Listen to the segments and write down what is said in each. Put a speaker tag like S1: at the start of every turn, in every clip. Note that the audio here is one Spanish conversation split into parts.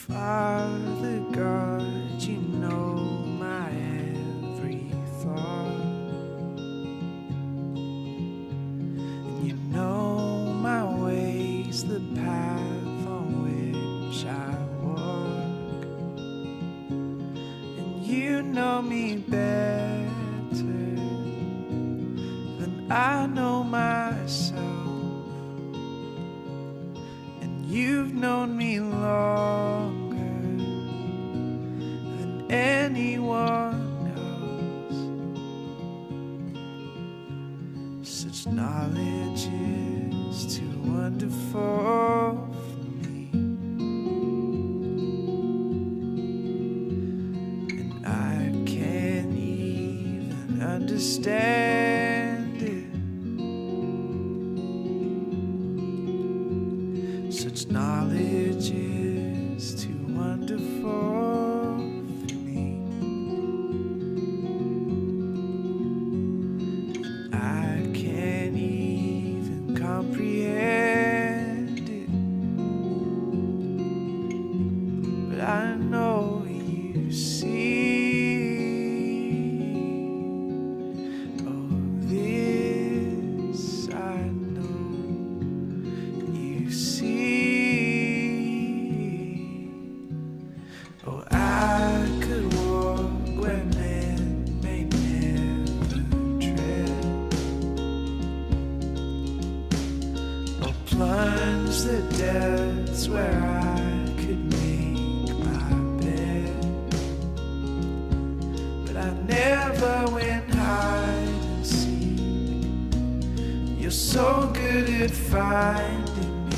S1: Father God, you know my every thought, and you know my ways, the path on which I walk, and you know me better than I know myself, and you've known me longer than anyone else. Such knowledge is too wonderful for me, and I can't even understand it. Such knowledge is too wonderful for me. I can't even comprehend it, but I know you see. Oh, this I know you see. Oh, I could walk where men may never tread, or plunge the depths where I could make my bed, but I never went hide and seek. You're so good at finding me,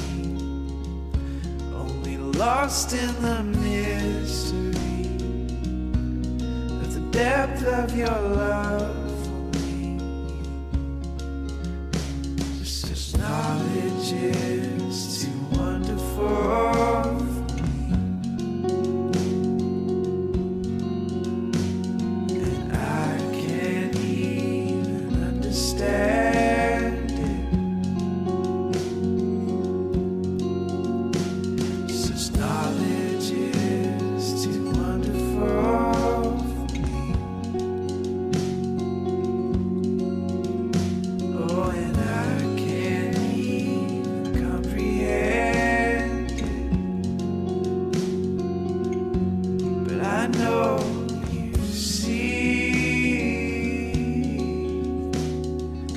S1: only lost in the mystery of the depth of your love for me. Just as knowledge is too wonderful for me, and I can't even understand it. Such knowledge is too wonderful for me. Oh, and I can't even comprehend it, but I know you see.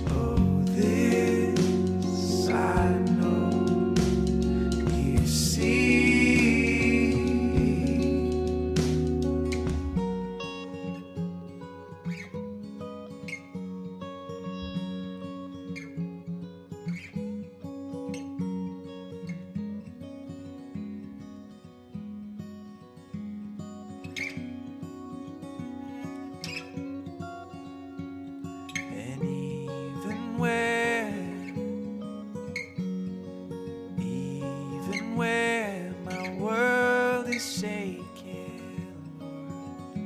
S1: Oh, this I know you see. And even where my world is shaking, Lord,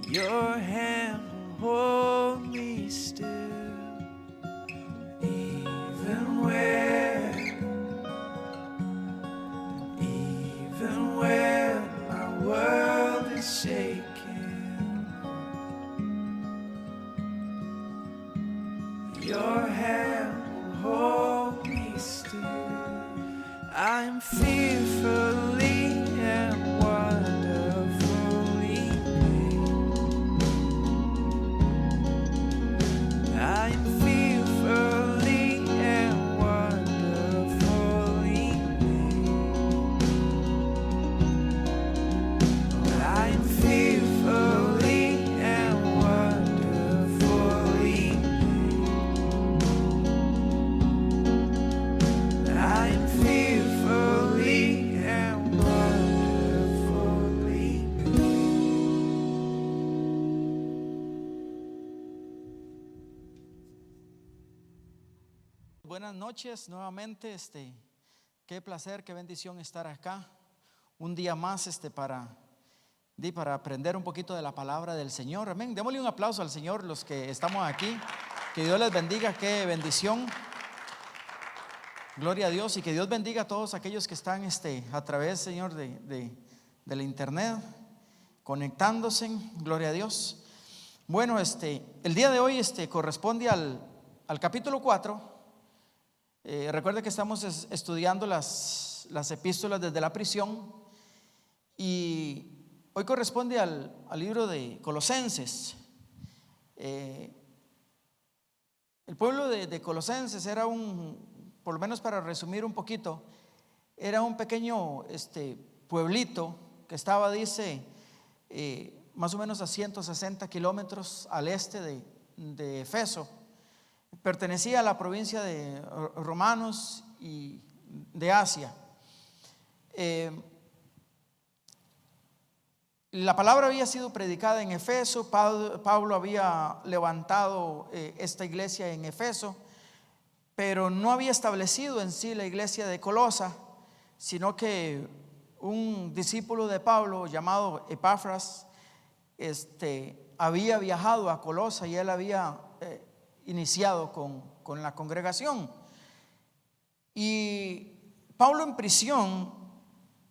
S1: your hand will hold me still. Even where my world is shaking, your hand will hold me still. I'm fearfully and wonderfully made. I'm fearfully and wonderfully made. I'm fearfully and wonderfully made. I'm fearfully and wonderfully made.
S2: Buenas noches nuevamente, qué placer, qué bendición estar acá un día más para aprender un poquito de la palabra del Señor. Amén. Démosle un aplauso al Señor, los que estamos aquí. Que Dios les bendiga, qué bendición. Gloria a Dios, y que Dios bendiga a todos aquellos que están a través, Señor, de la internet, conectándose. Gloria a Dios. Bueno, el día de hoy corresponde al capítulo 4. Recuerde que estamos estudiando las epístolas desde la prisión, y hoy corresponde al libro de Colosenses. El pueblo de Colosenses era por lo menos para resumir un poquito, era un pequeño pueblito que estaba, dice, más o menos a 160 kilómetros al este de Efeso. Pertenecía a la provincia de Romanos y de Asia. La palabra había sido predicada en Efeso. Pablo había levantado esta iglesia en Efeso, pero no había establecido en sí la iglesia de Colosa, sino que un discípulo de Pablo llamado Epafras había viajado a Colosa, y él había iniciado con la congregación. Y Pablo en prisión,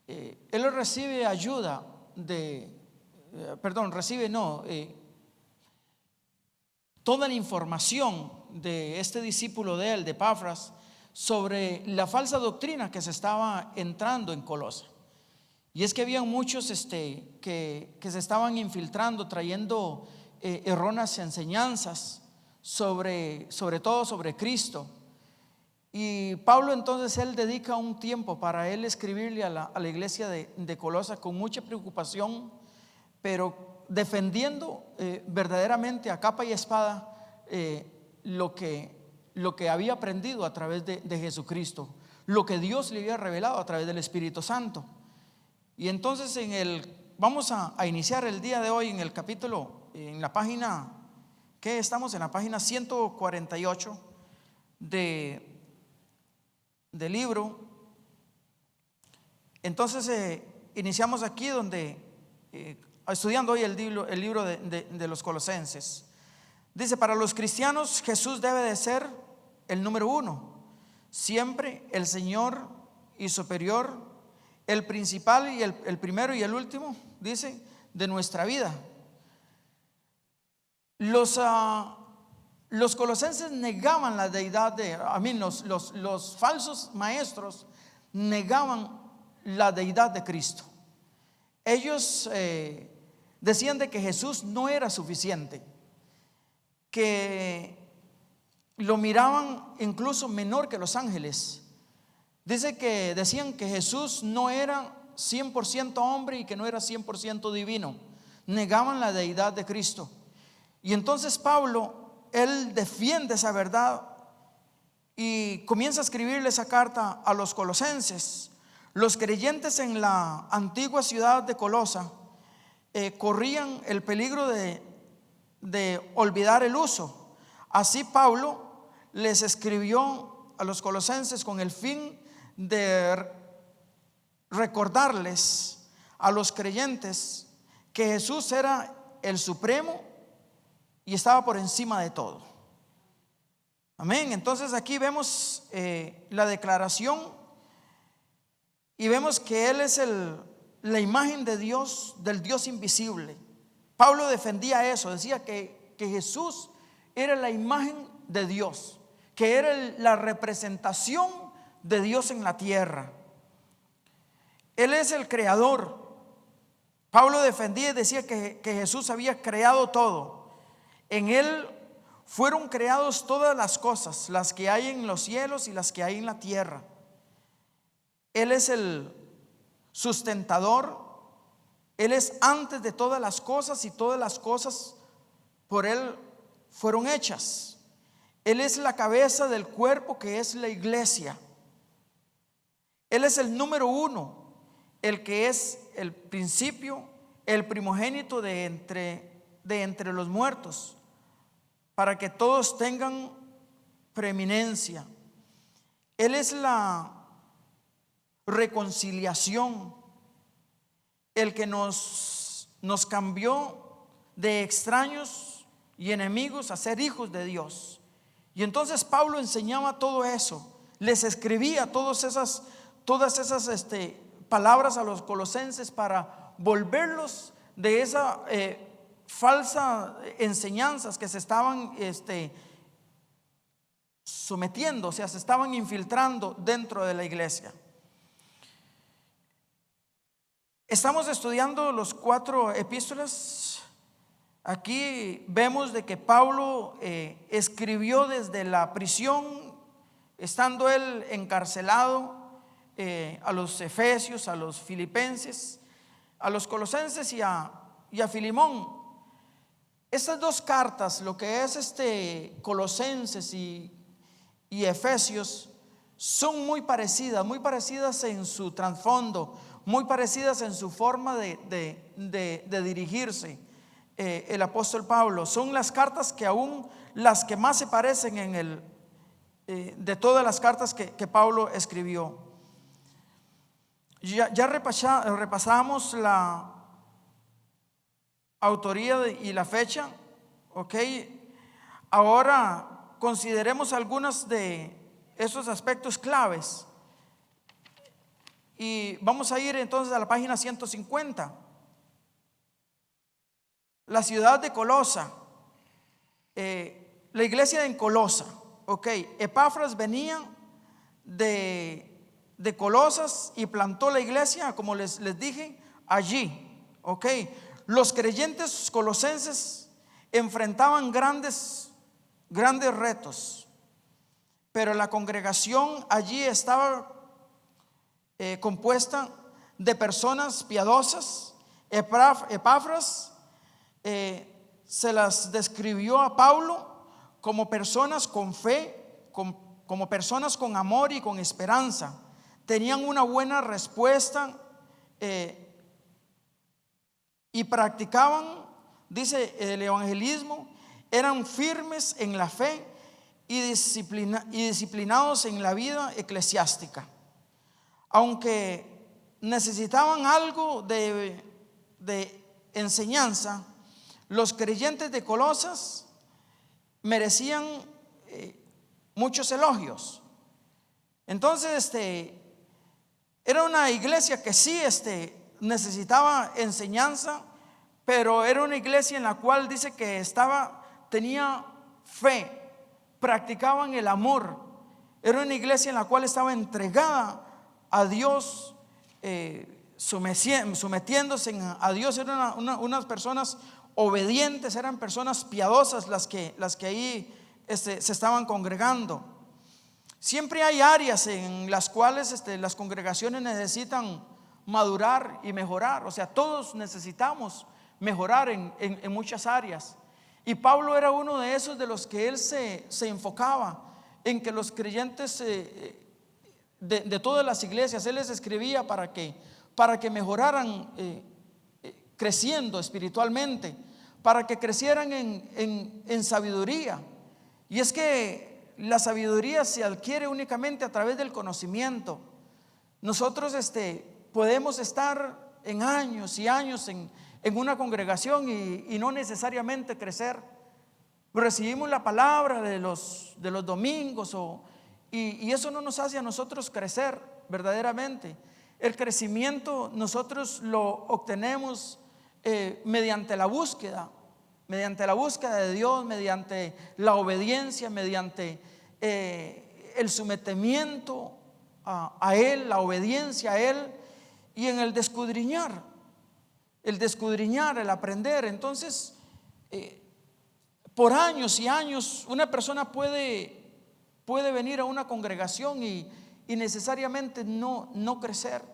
S2: él recibe ayuda toda la información de este discípulo de él, de Epafras, sobre la falsa doctrina que se estaba entrando en Colosa. Y es que había muchos que se estaban infiltrando, trayendo erróneas enseñanzas sobre todo sobre Cristo. Y Pablo entonces él dedica un tiempo para él escribirle a la iglesia de Colosa con mucha preocupación, pero defendiendo verdaderamente a capa y espada lo que había aprendido a través de Jesucristo, lo que Dios le había revelado a través del Espíritu Santo. Y entonces vamos a iniciar el día de hoy en el capítulo, en la página, que estamos en la página 148 del libro. Entonces iniciamos aquí estudiando hoy el libro de los Colosenses. Dice: para los cristianos Jesús debe de ser el número uno, siempre el Señor y superior, el principal y el primero y el último, dice, de nuestra vida. Los colosenses negaban la deidad los falsos maestros negaban la deidad de Cristo. Ellos decían de que Jesús no era suficiente, que lo miraban incluso menor que los ángeles. Decían que Jesús no era 100% hombre y que no era 100% divino. Negaban la deidad de Cristo. Y entonces Pablo, él defiende esa verdad y comienza a escribirle esa carta a los colosenses. Los creyentes en la antigua ciudad de Colosa corrían el peligro de olvidar el uso. Así Pablo les escribió a los colosenses con el fin de recordarles a los creyentes que Jesús era el supremo y estaba por encima de todo. Amén. Entonces aquí vemos la declaración y vemos que Él es la imagen de Dios, del Dios invisible. Pablo defendía eso, decía que Jesús era la imagen de Dios, que era la representación de Dios en la tierra. Él es el creador. Pablo defendía y decía que Jesús había creado todo. En Él fueron creadas todas las cosas, las que hay en los cielos y las que hay en la tierra. Él es el sustentador. Él es antes de todas las cosas y todas las cosas por Él fueron hechas. Él es la cabeza del cuerpo que es la iglesia. Él es el número uno, el que es el principio, el primogénito de entre los muertos, para que todos tengan preeminencia. Él es la reconciliación, el que nos cambió de extraños y enemigos a ser hijos de Dios. Y entonces Pablo enseñaba todo eso, les escribía todas esas palabras a los colosenses para volverlos de esa falsa enseñanzas que se estaban sometiendo, o sea, se estaban infiltrando dentro de la iglesia. Estamos estudiando los 4 epístolas. Aquí vemos de que Pablo escribió desde la prisión, estando él encarcelado, a los efesios, a los filipenses, a los colosenses y a Filemón. Estas 2 cartas, lo que es Colosenses y Efesios, son muy parecidas en su trasfondo, muy parecidas en su forma de dirigirse. El apóstol Pablo, son las cartas que aún las que más se parecen de todas las cartas que Pablo escribió. Ya repasamos la autoría y la fecha, ok. Ahora consideremos algunos de esos aspectos claves y vamos a ir entonces a la página 150. La ciudad de Colosa, la iglesia en Colosa, ok. Epafras venía de Colosas y plantó la iglesia, como les dije, allí, ok. Los creyentes colosenses enfrentaban grandes retos, pero la congregación allí estaba compuesta de personas piadosas. Epafras se las describió a Pablo como personas con fe, como personas con amor y con esperanza. Tenían una buena respuesta y practicaban, dice, el evangelismo. Eran firmes en la fe y disciplinados en la vida eclesiástica. Aunque necesitaban algo de enseñanza, los creyentes de Colosas merecían muchos elogios. Entonces era una iglesia que sí necesitaba enseñanza, pero era una iglesia en la cual dice que tenía fe, practicaban el amor. Era una iglesia en la cual estaba entregada a Dios, sometiéndose a Dios. Eran unas personas obedientes, eran personas piadosas las que ahí se estaban congregando. Siempre hay áreas en las cuales las congregaciones necesitan madurar y mejorar. O sea, todos necesitamos mejorar en muchas áreas. Y Pablo era uno de esos de los que él se enfocaba en que los creyentes de todas las iglesias, él les escribía para que mejoraran creciendo espiritualmente, para que crecieran en sabiduría. Y es que la sabiduría se adquiere únicamente a través del conocimiento. Nosotros podemos estar en años y años en una congregación y no necesariamente crecer. Recibimos la palabra de los domingos y eso no nos hace a nosotros crecer verdaderamente. El crecimiento nosotros lo obtenemos mediante la búsqueda de Dios, mediante la obediencia, mediante el sometimiento a Él, la obediencia a Él, y en el escudriñar, el aprender. Entonces, por años y años, una persona puede venir a una congregación y necesariamente no crecer.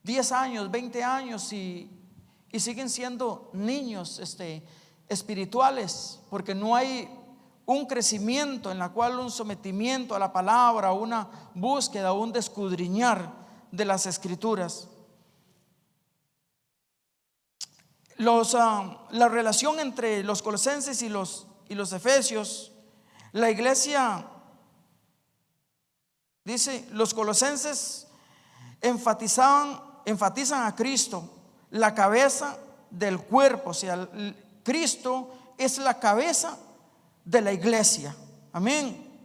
S2: 10 años, 20 años y siguen siendo niños espirituales, porque no hay un crecimiento en la cual un sometimiento a la palabra, una búsqueda, un escudriñar de las escrituras. La relación entre los colosenses y los efesios, la iglesia, dice, los colosenses enfatizan a Cristo, la cabeza del cuerpo. O sea, Cristo es la cabeza de la iglesia. Amén.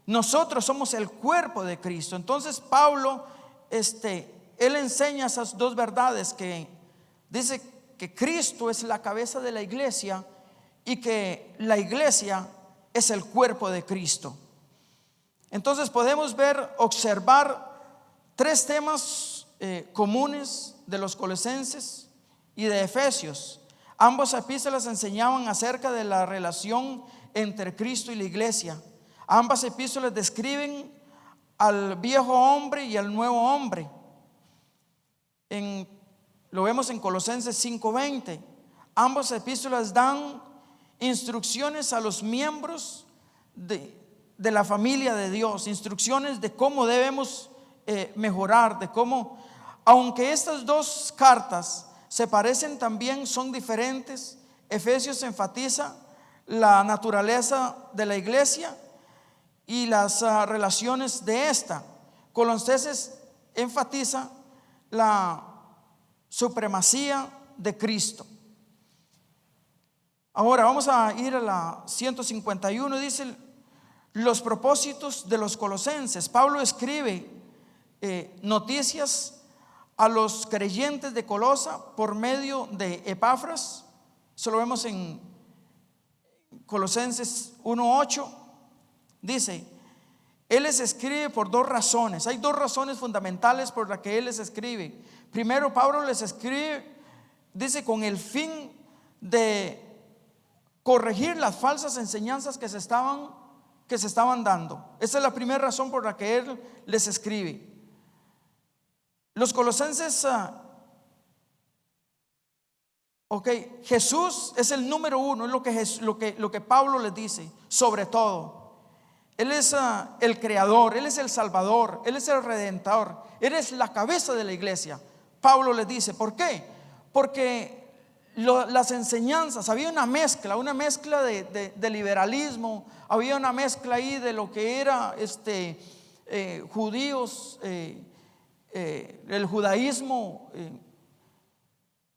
S2: nosotros somos el cuerpo de Cristo. Entonces Pablo, él enseña esas dos verdades, que dice que Cristo es la cabeza de la iglesia y que la iglesia es el cuerpo de Cristo. Entonces podemos observar tres temas comunes de los Colosenses y de Efesios. Ambas epístolas enseñaban acerca de la relación entre Cristo y la iglesia. Ambas epístolas describen al viejo hombre y al nuevo hombre. Lo vemos en Colosenses 5:20. Ambas epístolas dan instrucciones a los miembros de la familia de Dios, instrucciones de cómo debemos mejorar, de cómo, aunque estas dos cartas se parecen, también son diferentes. Efesios enfatiza la naturaleza de la iglesia y las relaciones de esta. Colosenses enfatiza la supremacía de Cristo. Ahora vamos a ir a la 151. Dice los propósitos de los colosenses. Pablo escribe noticias a los creyentes de Colosa por medio de Epafras. Eso lo vemos en Colosenses 1:8. Dice, él les escribe por dos razones. Hay dos razones fundamentales por las que él les escribe. Primero, Pablo les escribe, dice, con el fin de corregir las falsas enseñanzas que se estaban dando. Esa es la primera razón por la que él les escribe. Los colosenses, Jesús es el número uno, es lo que Pablo les dice, sobre todo. Él es el creador, Él es el salvador, Él es el redentor, Él es la cabeza de la iglesia. Pablo les dice, ¿por qué? Porque las enseñanzas, había una mezcla de liberalismo, había una mezcla ahí de lo que era judíos, el judaísmo,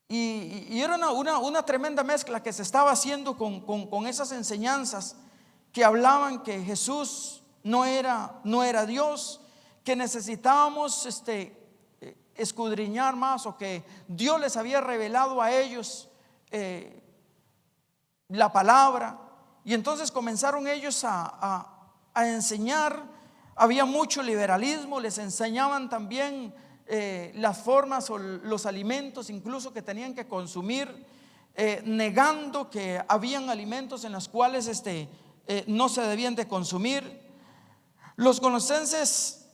S2: y era una tremenda mezcla que se estaba haciendo con esas enseñanzas que hablaban que Jesús no era Dios, que necesitábamos escudriñar más, o que Dios les había revelado a ellos la palabra. Y entonces comenzaron ellos a enseñar. Había mucho liberalismo, les enseñaban también las formas o los alimentos incluso que tenían que consumir, negando que habían alimentos en los cuales no se debían de consumir. Los colosenses,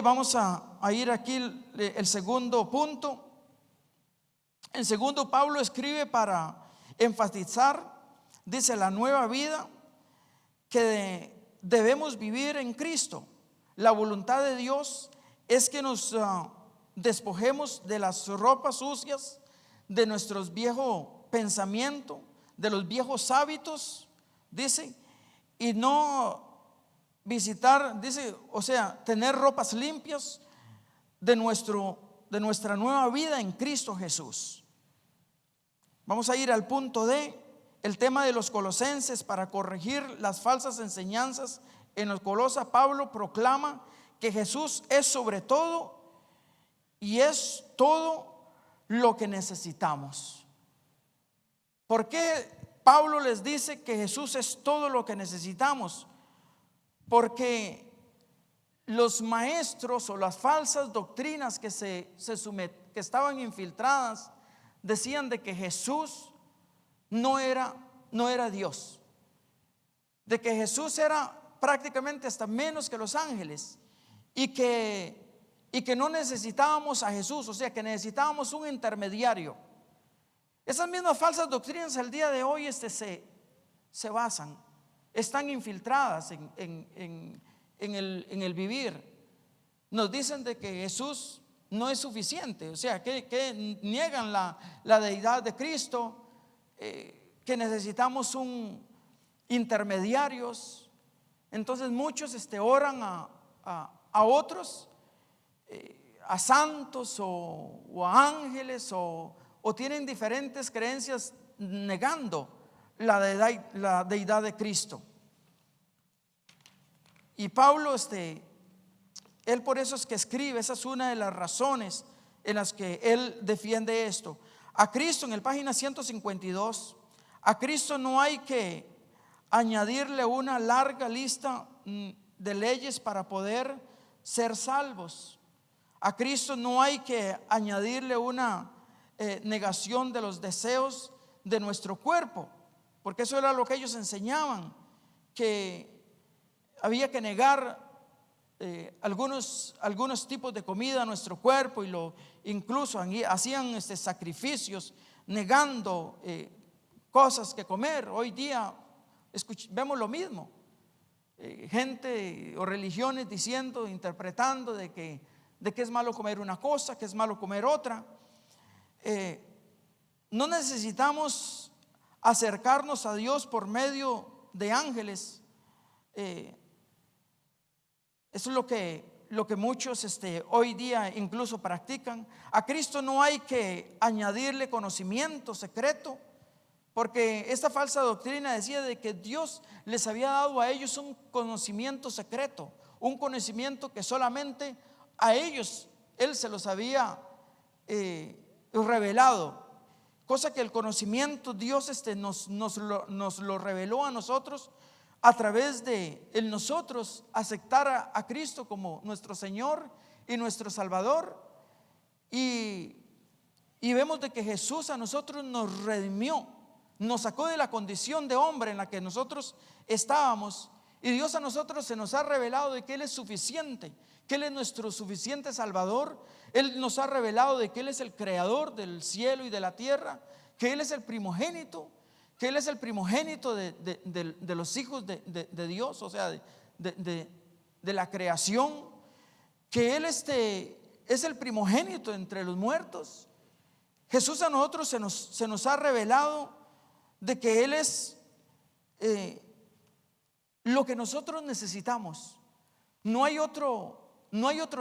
S2: vamos a ir aquí el segundo punto. El segundo, Pablo escribe para enfatizar, dice, la nueva vida que debemos vivir en Cristo. La voluntad de Dios es que nos despojemos de las ropas sucias, de nuestros viejos pensamientos, de los viejos hábitos, dice, y no visitar, dice, tener ropas limpias de nuestra nueva vida en Cristo Jesús. Vamos a ir al punto D, el tema de los colosenses. Para corregir las falsas enseñanzas en los Colosas, Pablo proclama que Jesús es sobre todo y es todo lo que necesitamos. ¿Por qué Pablo les dice que Jesús es todo lo que necesitamos? Porque los maestros o las falsas doctrinas que que estaban infiltradas decían de que Jesús no era Dios, de que Jesús era prácticamente hasta menos que los ángeles, y que no necesitábamos a Jesús, o sea que necesitábamos un intermediario. Esas mismas falsas doctrinas al día de hoy se basan, están infiltradas en el vivir. Nos dicen de que Jesús no es suficiente, o sea que niegan la deidad de Cristo, que necesitamos un intermediarios. Entonces muchos oran a otros, a santos o a ángeles, o tienen diferentes creencias negando la deidad de Cristo. Y Pablo, él por eso es que escribe, esa es una de las razones en las que él defiende esto. A Cristo, en el página 152, a Cristo no hay que añadirle una larga lista de leyes para poder ser salvos. A Cristo no hay que añadirle una negación de los deseos de nuestro cuerpo, porque eso era lo que ellos enseñaban, que había que negar algunos tipos de comida a nuestro cuerpo, y incluso hacían sacrificios negando cosas que comer. Hoy día vemos lo mismo, gente o religiones diciendo, interpretando de que es malo comer una cosa, que es malo comer otra. No necesitamos acercarnos a Dios por medio de ángeles. Eso es lo que muchos hoy día incluso practican. A Cristo no hay que añadirle conocimiento secreto, porque esta falsa doctrina decía de que Dios les había dado a ellos un conocimiento secreto, un conocimiento que solamente a ellos Él se los había revelado, cosa que el conocimiento Dios nos lo reveló a nosotros a través de nosotros aceptar a Cristo como nuestro Señor y nuestro Salvador. Y vemos de que Jesús a nosotros nos redimió, nos sacó de la condición de hombre en la que nosotros estábamos, y Dios a nosotros se nos ha revelado de que Él es suficiente, que Él es nuestro suficiente Salvador. Él nos ha revelado de que Él es el creador del cielo y de la tierra, que Él es el primogénito, que Él es el primogénito de los hijos de Dios, o sea, de la creación, que Él es el primogénito entre los muertos. Jesús a nosotros se nos ha revelado de que Él es lo que nosotros necesitamos. No hay otro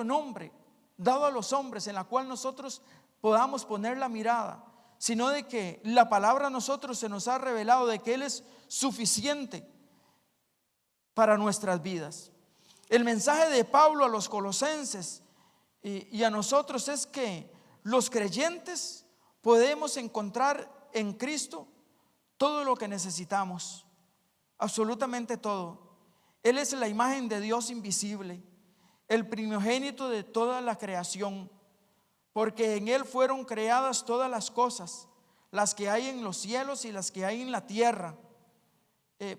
S2: nombre dado a los hombres en la cual nosotros podamos poner la mirada, sino de que la palabra a nosotros se nos ha revelado de que Él es suficiente para nuestras vidas. El mensaje de Pablo a los colosenses y a nosotros es que los creyentes podemos encontrar en Cristo todo lo que necesitamos, absolutamente todo. Él es la imagen de Dios invisible, el primogénito de toda la creación, porque en Él fueron creadas todas las cosas, las que hay en los cielos y las que hay en la tierra,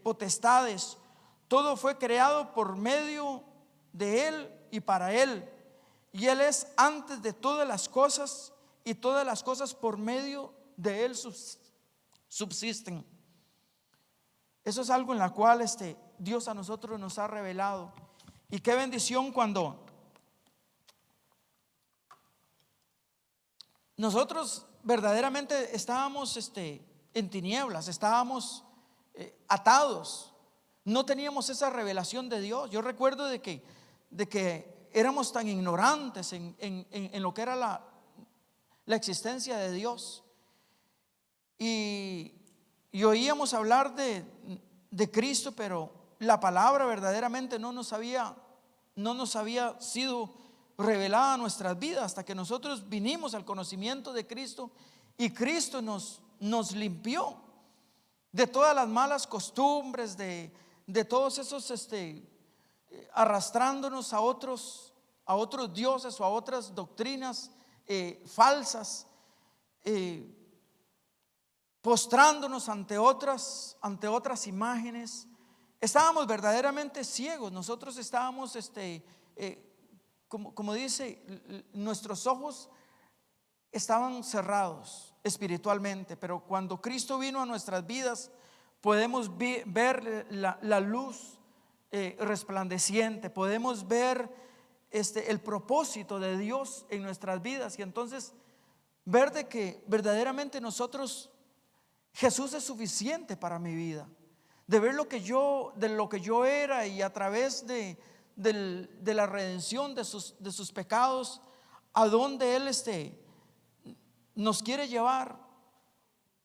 S2: potestades. Todo fue creado por medio de Él y para Él, y Él es antes de todas las cosas, y todas las cosas por medio de Él subsisten. Eso es algo en la cual Dios a nosotros nos ha revelado. Y qué bendición cuando nosotros verdaderamente estábamos en tinieblas, estábamos atados, no teníamos esa revelación de Dios. Yo recuerdo de que éramos tan ignorantes en lo que era la existencia de Dios, y oíamos hablar de Cristo, pero la palabra verdaderamente no nos había sido revelada a nuestras vidas hasta que nosotros vinimos al conocimiento de Cristo, y Cristo nos limpió de todas las malas costumbres, de todos esos arrastrándonos a otros dioses o a otras doctrinas falsas, postrándonos ante otras imágenes. Estábamos verdaderamente ciegos. Nosotros estábamos como dice, nuestros ojos estaban cerrados espiritualmente, pero cuando Cristo vino a nuestras vidas podemos ver la luz resplandeciente, podemos ver el propósito de Dios en nuestras vidas, y entonces ver de que verdaderamente Jesús es suficiente para mi vida, de ver de lo que yo era, y a través de la redención de sus pecados, a donde Él nos quiere llevar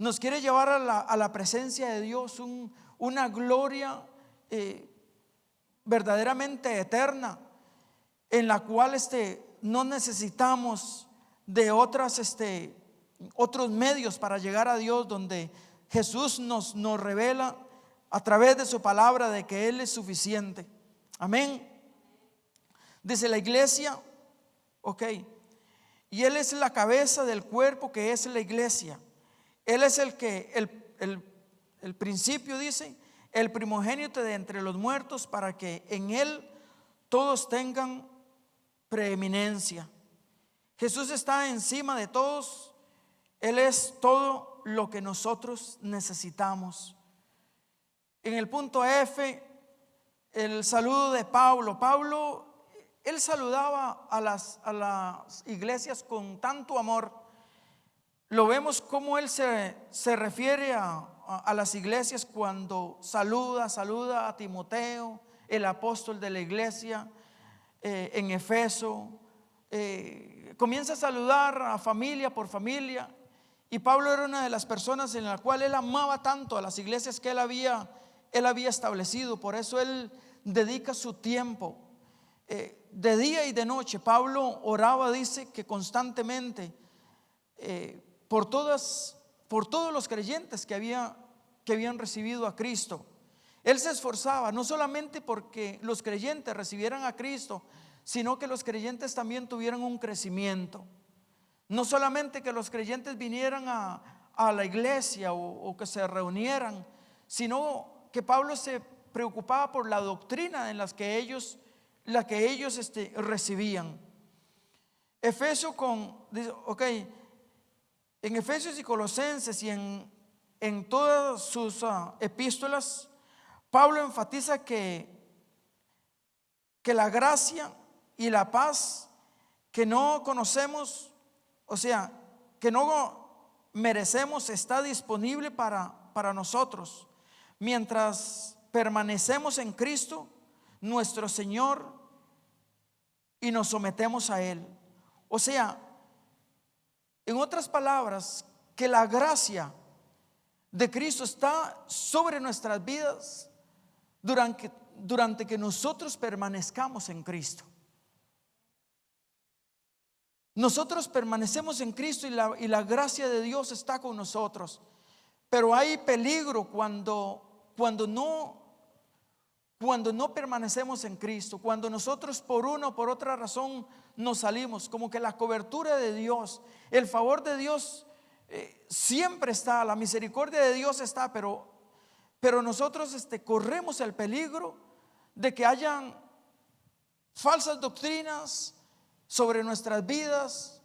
S2: a la presencia de Dios, una gloria verdaderamente eterna, en la cual no necesitamos de otros medios para llegar a Dios, donde Jesús nos revela a través de su palabra de que Él es suficiente. Amén. Dice la iglesia, ok, y Él es la cabeza del cuerpo que es la iglesia. Él es el principio, dice, el primogénito de entre los muertos, para que en Él todos tengan preeminencia. Jesús está encima de todos. Él es todo lo que nosotros necesitamos. En el punto F, el saludo de Pablo. Pablo, él saludaba a las iglesias con tanto amor. Lo vemos como él se refiere a las iglesias cuando saluda a Timoteo, el apóstol de la iglesia, en Efeso. Comienza a saludar a familia por familia. Y Pablo era una de las personas en la cual él amaba tanto a las iglesias que él había establecido. Por eso él dedica su tiempo de día y de noche. Pablo oraba, dice, que constantemente por todos los creyentes que habían recibido a Cristo. Él se esforzaba no solamente porque los creyentes recibieran a Cristo, sino que los creyentes también tuvieran un crecimiento. No solamente que los creyentes vinieran a la iglesia o que se reunieran, sino que Pablo se preocupaba por la doctrina en la que ellos recibían. En Efesios y Colosenses y en todas sus epístolas, Pablo enfatiza que la gracia y la paz que no conocemos, o sea, que no merecemos, está disponible para nosotros mientras permanecemos en Cristo nuestro Señor y nos sometemos a Él. O sea, en otras palabras, que la gracia de Cristo está sobre nuestras vidas durante que nosotros permanezcamos en Cristo. Nosotros permanecemos en Cristo y la gracia de Dios está con nosotros. Pero hay peligro cuando no permanecemos en Cristo, cuando nosotros por una o por otra razón nos salimos. Como que la cobertura de Dios, el favor de Dios siempre está, la misericordia de Dios está, pero nosotros corremos el peligro de que hayan falsas doctrinas sobre nuestras vidas.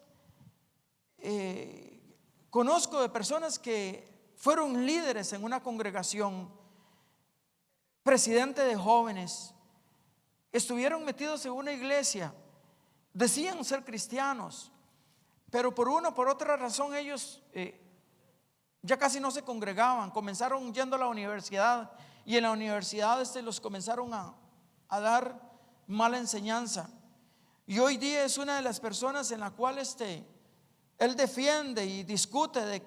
S2: Conozco de personas que fueron líderes en una congregación, presidente de jóvenes, estuvieron metidos en una iglesia, decían ser cristianos, pero por una o por otra razón ellos ya casi no se congregaban, comenzaron yendo a la universidad, y en la universidad los comenzaron a dar mala enseñanza. Y hoy día es una de las personas en la cual él defiende y discute de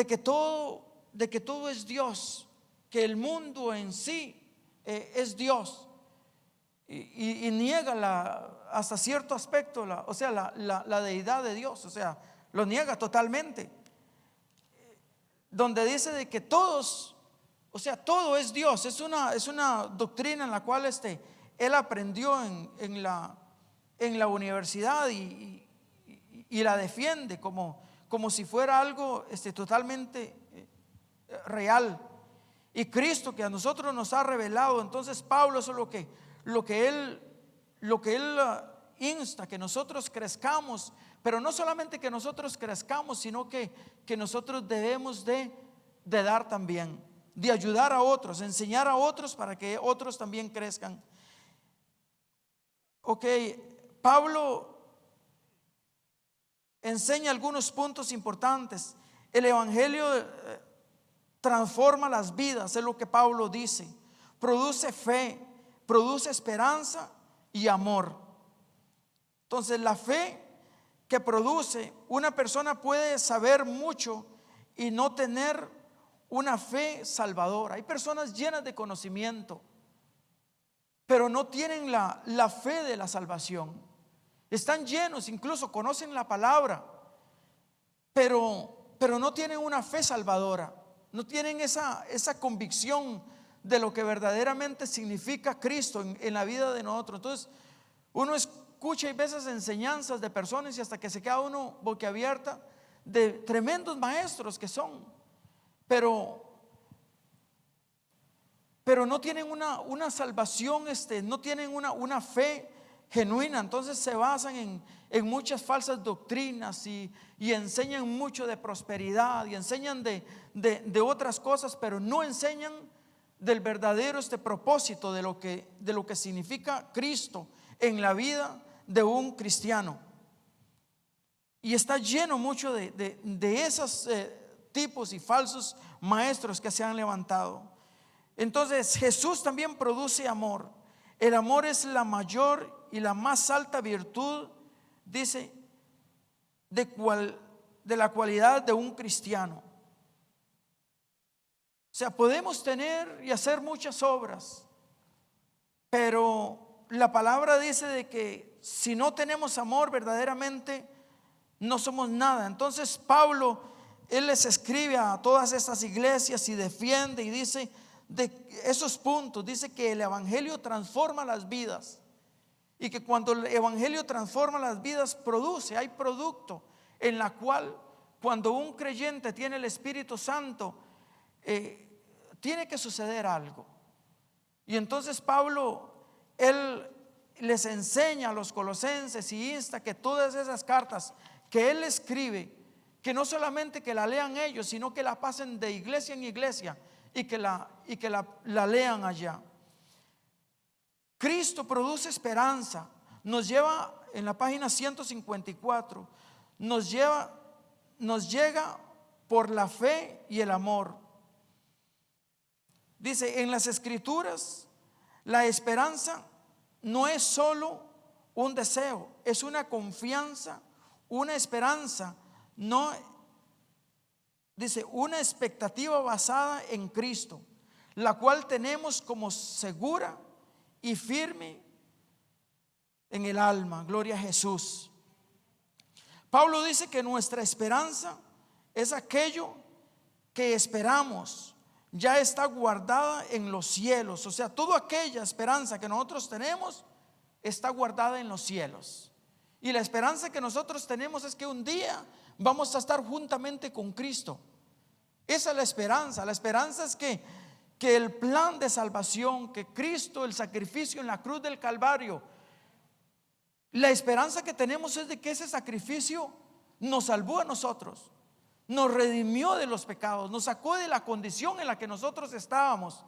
S2: que todo es Dios, que el mundo en sí es Dios, y niega hasta cierto aspecto la deidad de Dios, o sea, lo niega totalmente, donde dice de que todos, o sea, todo es Dios. Es una doctrina en la cual él aprendió en la universidad y la defiende como si fuera algo totalmente real. Y Cristo, que a nosotros nos ha revelado. Entonces Pablo, eso es lo que él insta, que nosotros crezcamos, pero no solamente que nosotros crezcamos, sino que nosotros debemos de dar también, de ayudar a otros, enseñar a otros para que otros también crezcan. Pablo enseña algunos puntos importantes. El evangelio transforma las vidas, es lo que Pablo dice. Produce fe, produce esperanza y amor. Entonces, la fe que produce, una persona puede saber mucho y no tener una fe salvadora. Hay personas llenas de conocimiento, pero no tienen la fe de la salvación. Están llenos, incluso conocen la palabra, pero no tienen una fe salvadora. No tienen esa convicción de lo que verdaderamente significa Cristo en la vida de nosotros. Entonces uno escucha y veces enseñanzas de personas y hasta que se queda uno boquiabierta de tremendos maestros que son, pero no tienen una salvación, no tienen una fe genuina. Entonces se basan en muchas falsas doctrinas y enseñan mucho de prosperidad y enseñan de otras cosas, pero no enseñan del verdadero propósito de lo que significa Cristo en la vida de un cristiano. Y está lleno mucho de esos tipos y falsos maestros que se han levantado. Entonces Jesús también produce amor. El amor es la mayor y la más alta virtud, dice, de la cualidad de un cristiano. O sea, podemos tener y hacer muchas obras, pero la palabra dice de que si no tenemos amor verdaderamente no somos nada. Entonces Pablo, él les escribe a todas estas iglesias y defiende y dice de esos puntos. Dice que el evangelio transforma las vidas y que cuando el evangelio transforma las vidas hay producto en la cual cuando un creyente tiene el Espíritu Santo tiene que suceder algo. Y entonces Pablo, él les enseña a los colosenses y insta que todas esas cartas que él escribe, que no solamente que la lean ellos, sino que la pasen de iglesia en iglesia y que la lean allá. Cristo produce esperanza. Nos lleva en la página 154, nos llega por la fe y el amor. Dice en las Escrituras, la esperanza no es solo un deseo, es una confianza, una esperanza, no, dice, una expectativa basada en Cristo, la cual tenemos como segura y firme en el alma. Gloria a Jesús. Pablo dice que nuestra esperanza es aquello que esperamos, ya está guardada en los cielos. O sea, toda aquella esperanza que nosotros tenemos está guardada en los cielos. Y la esperanza que nosotros tenemos es que un día vamos a estar juntamente con Cristo. Esa es la esperanza. La esperanza es que el plan de salvación, que Cristo, el sacrificio en la cruz del Calvario, la esperanza que tenemos es de que ese sacrificio nos salvó a nosotros, nos redimió de los pecados, nos sacó de la condición en la que nosotros estábamos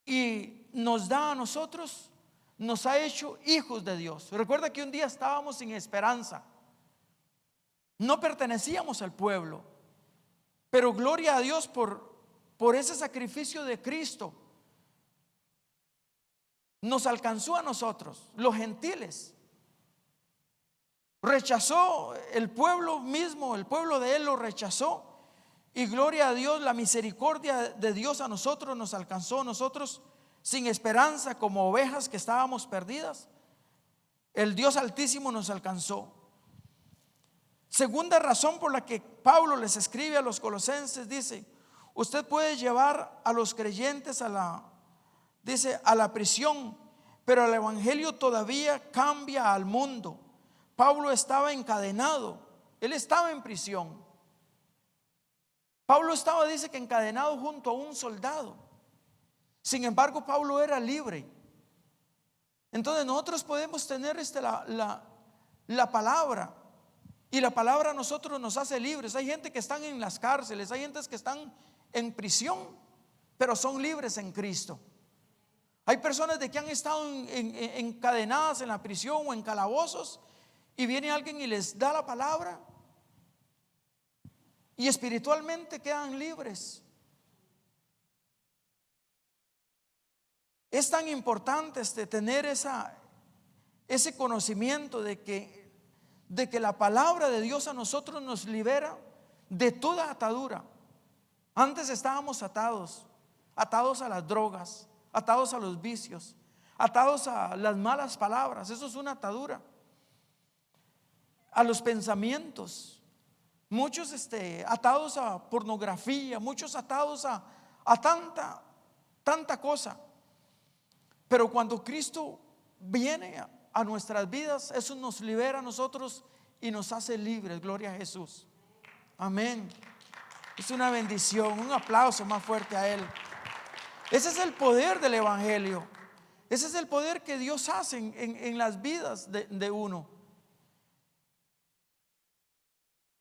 S2: y nos da a nosotros, nos ha hecho hijos de Dios. Recuerda que un día estábamos sin esperanza, no pertenecíamos al pueblo, pero gloria a Dios por ese sacrificio de Cristo. Nos alcanzó a nosotros, los gentiles. Rechazó el pueblo mismo, el pueblo de él lo rechazó. Y gloria a Dios, la misericordia de Dios a nosotros nos alcanzó. Nosotros sin esperanza, como ovejas que estábamos perdidas, el Dios Altísimo nos alcanzó. Segunda razón por la que Pablo les escribe a los colosenses, dice: usted puede llevar a los creyentes a la prisión, pero el evangelio todavía cambia al mundo. Pablo estaba encadenado, él estaba en prisión. Pablo estaba, dice que encadenado junto a un soldado. Sin embargo, Pablo era libre. Entonces nosotros podemos tener la palabra, y la palabra a nosotros nos hace libres. Hay gente que están en las cárceles, hay gente que están en prisión, pero son libres en Cristo. Hay personas de que han estado encadenadas en la prisión o en calabozos, y viene alguien y les da la palabra y espiritualmente quedan libres. Es tan importante tener ese conocimiento de que la palabra de Dios a nosotros nos libera de toda atadura. Antes estábamos atados a las drogas, atados a los vicios, atados a las malas palabras. Eso es una atadura. A los pensamientos. Muchos atados a pornografía, muchos atados a tanta cosa. Pero cuando Cristo viene a nuestras vidas, eso nos libera a nosotros y nos hace libres. Gloria a Jesús. Amén. Es una bendición. Un aplauso más fuerte a Él. Ese es el poder del Evangelio. Ese es el poder que Dios hace en las vidas de uno.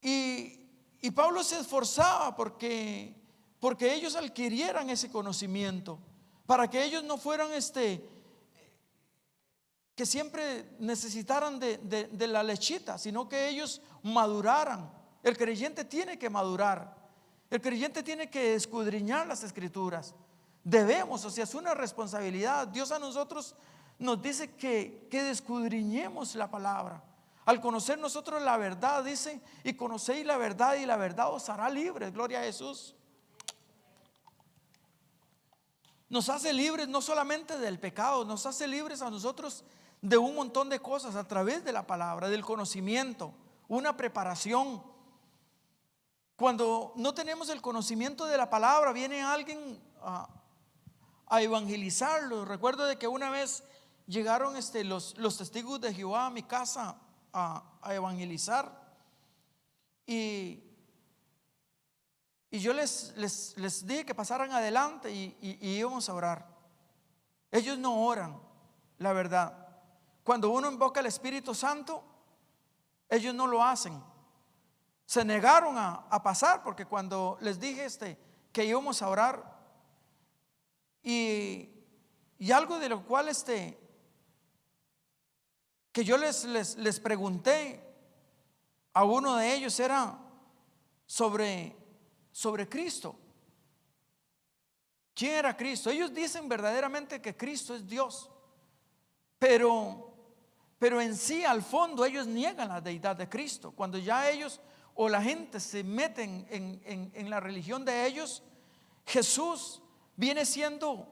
S2: Y Pablo se esforzaba porque ellos adquirieran ese conocimiento, para que ellos no fueran que siempre necesitaran de la lechita, sino que ellos maduraran. El creyente tiene que madurar. El creyente tiene que escudriñar las escrituras. Debemos, o sea, es una responsabilidad. Dios a nosotros nos dice que escudriñemos la palabra. Al conocer nosotros la verdad, dice, y conocéis la verdad y la verdad os hará libres. Gloria a Jesús. Nos hace libres no solamente del pecado, nos hace libres a nosotros de un montón de cosas a través de la palabra, del conocimiento, una preparación. Cuando no tenemos el conocimiento de la palabra, viene alguien a evangelizarlo. Recuerdo de que una vez llegaron los testigos de Jehová a mi casa a evangelizar, y yo les dije que pasaran adelante y íbamos a orar. Ellos no oran, la verdad. Cuando uno invoca al Espíritu Santo, ellos no lo hacen. Se negaron a pasar, porque cuando les dije que íbamos a orar, y algo de lo cual que yo les pregunté a uno de ellos era sobre Cristo. ¿Quién era Cristo? Ellos dicen verdaderamente que Cristo es Dios, pero en sí, al fondo, ellos niegan la deidad de Cristo. Cuando ya ellos o la gente se meten en la religión de ellos, Jesús viene siendo,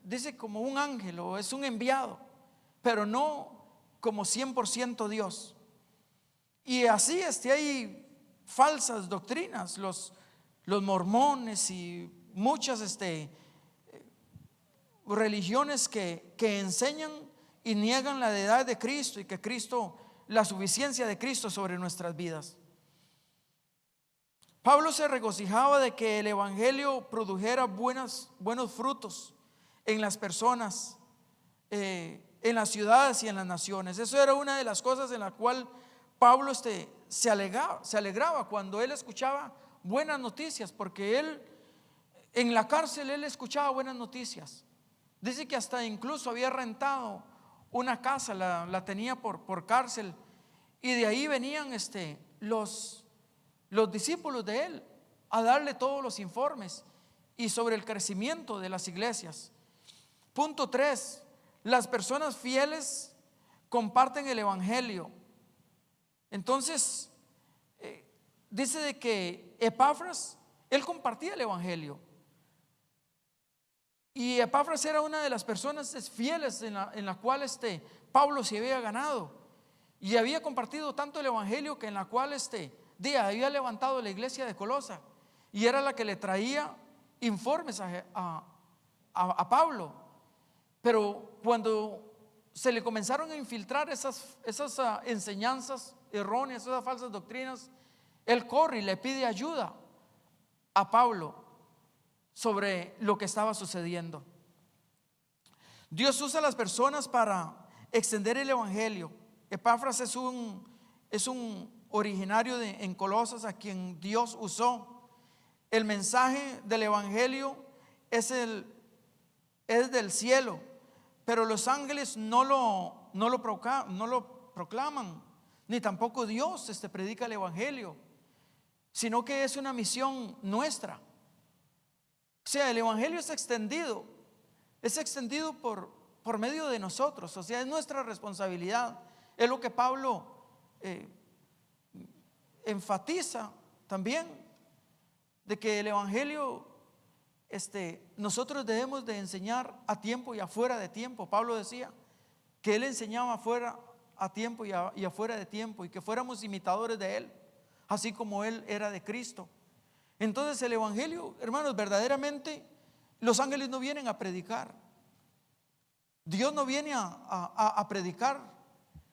S2: dice, como un ángel o es un enviado, pero no como 100% Dios. Y así hay falsas doctrinas, los mormones y muchas religiones que enseñan y niegan la deidad de Cristo y que Cristo, la suficiencia de Cristo sobre nuestras vidas. Pablo se regocijaba de que el evangelio produjera buenos frutos en las personas, en las ciudades y en las naciones. Eso era una de las cosas en la cual Pablo se alegraba cuando él escuchaba buenas noticias, porque él en la cárcel él escuchaba buenas noticias. Dice que hasta incluso había rentado una casa, la tenía por cárcel, y de ahí venían los discípulos de él a darle todos los informes y sobre el crecimiento de las iglesias. Punto 3. Las personas fieles comparten el evangelio. Entonces dice de que Epafras, él compartía el evangelio, y Epafras era una de las personas fieles en la cual Pablo se había ganado, y había compartido tanto el evangelio que en la cual día había levantado la iglesia de Colosa, y era la que le traía informes a Pablo. Pero cuando se le comenzaron a infiltrar esas enseñanzas erróneas, esas falsas doctrinas, él corre y le pide ayuda a Pablo sobre lo que estaba sucediendo. Dios usa a las personas para extender el evangelio. Epafras es un originario en Colosas a quien Dios usó. El mensaje del evangelio es del cielo, pero los ángeles no lo proclaman, ni tampoco Dios predica el evangelio, sino que es una misión nuestra. O sea, el evangelio es extendido por medio de nosotros. O sea, es nuestra responsabilidad. Es lo que Pablo enfatiza también, de que el evangelio nosotros debemos de enseñar a tiempo y afuera de tiempo. Pablo decía que él enseñaba afuera a tiempo y afuera de tiempo, y que fuéramos imitadores de él, así como él era de Cristo. Entonces el evangelio, hermanos, verdaderamente los ángeles no vienen a predicar, Dios no viene a predicar,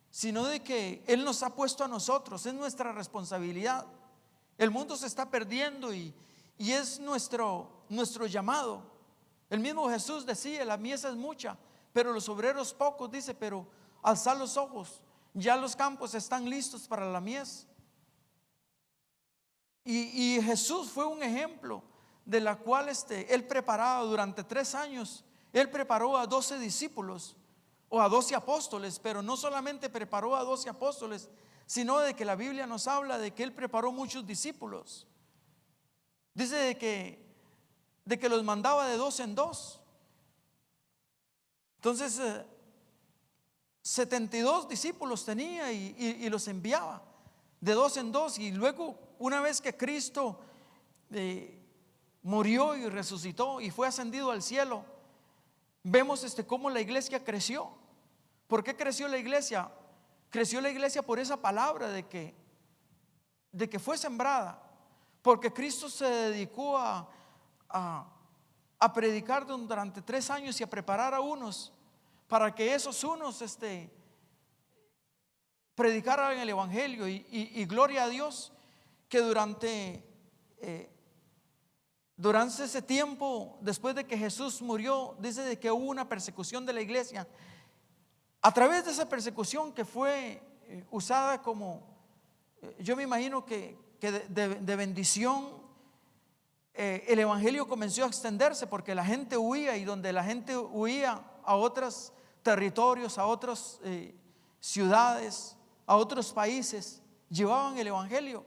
S2: sino de que él nos ha puesto a nosotros, es nuestra responsabilidad. El mundo se está perdiendo y es nuestro llamado. El mismo Jesús decía: la mies es mucha, pero los obreros pocos. Dice: pero alzad los ojos, ya los campos están listos para la mies. Y Jesús fue un ejemplo de la cual él preparaba durante 3 años. Él preparó a 12 discípulos o a 12 apóstoles, pero no solamente preparó a 12 apóstoles, sino de que la Biblia nos habla de que él preparó muchos discípulos. Dice de que los mandaba de 2 en 2. Entonces 72 discípulos tenía y los enviaba de 2 en 2. Y luego, una vez que Cristo murió y resucitó y fue ascendido al cielo, vemos cómo la iglesia creció. ¿Por qué creció la iglesia? Creció la iglesia por esa palabra de que fue sembrada, porque Cristo se dedicó a predicar durante 3 años y a preparar a unos para que esos unos predicaran el evangelio. Y gloria a Dios que durante ese tiempo, después de que Jesús murió, dice de que hubo una persecución de la iglesia. A través de esa persecución que fue usada como, yo me imagino que de bendición, el evangelio comenzó a extenderse, porque la gente huía, y donde la gente huía a otros territorios, a otras ciudades, a otros países, llevaban el evangelio.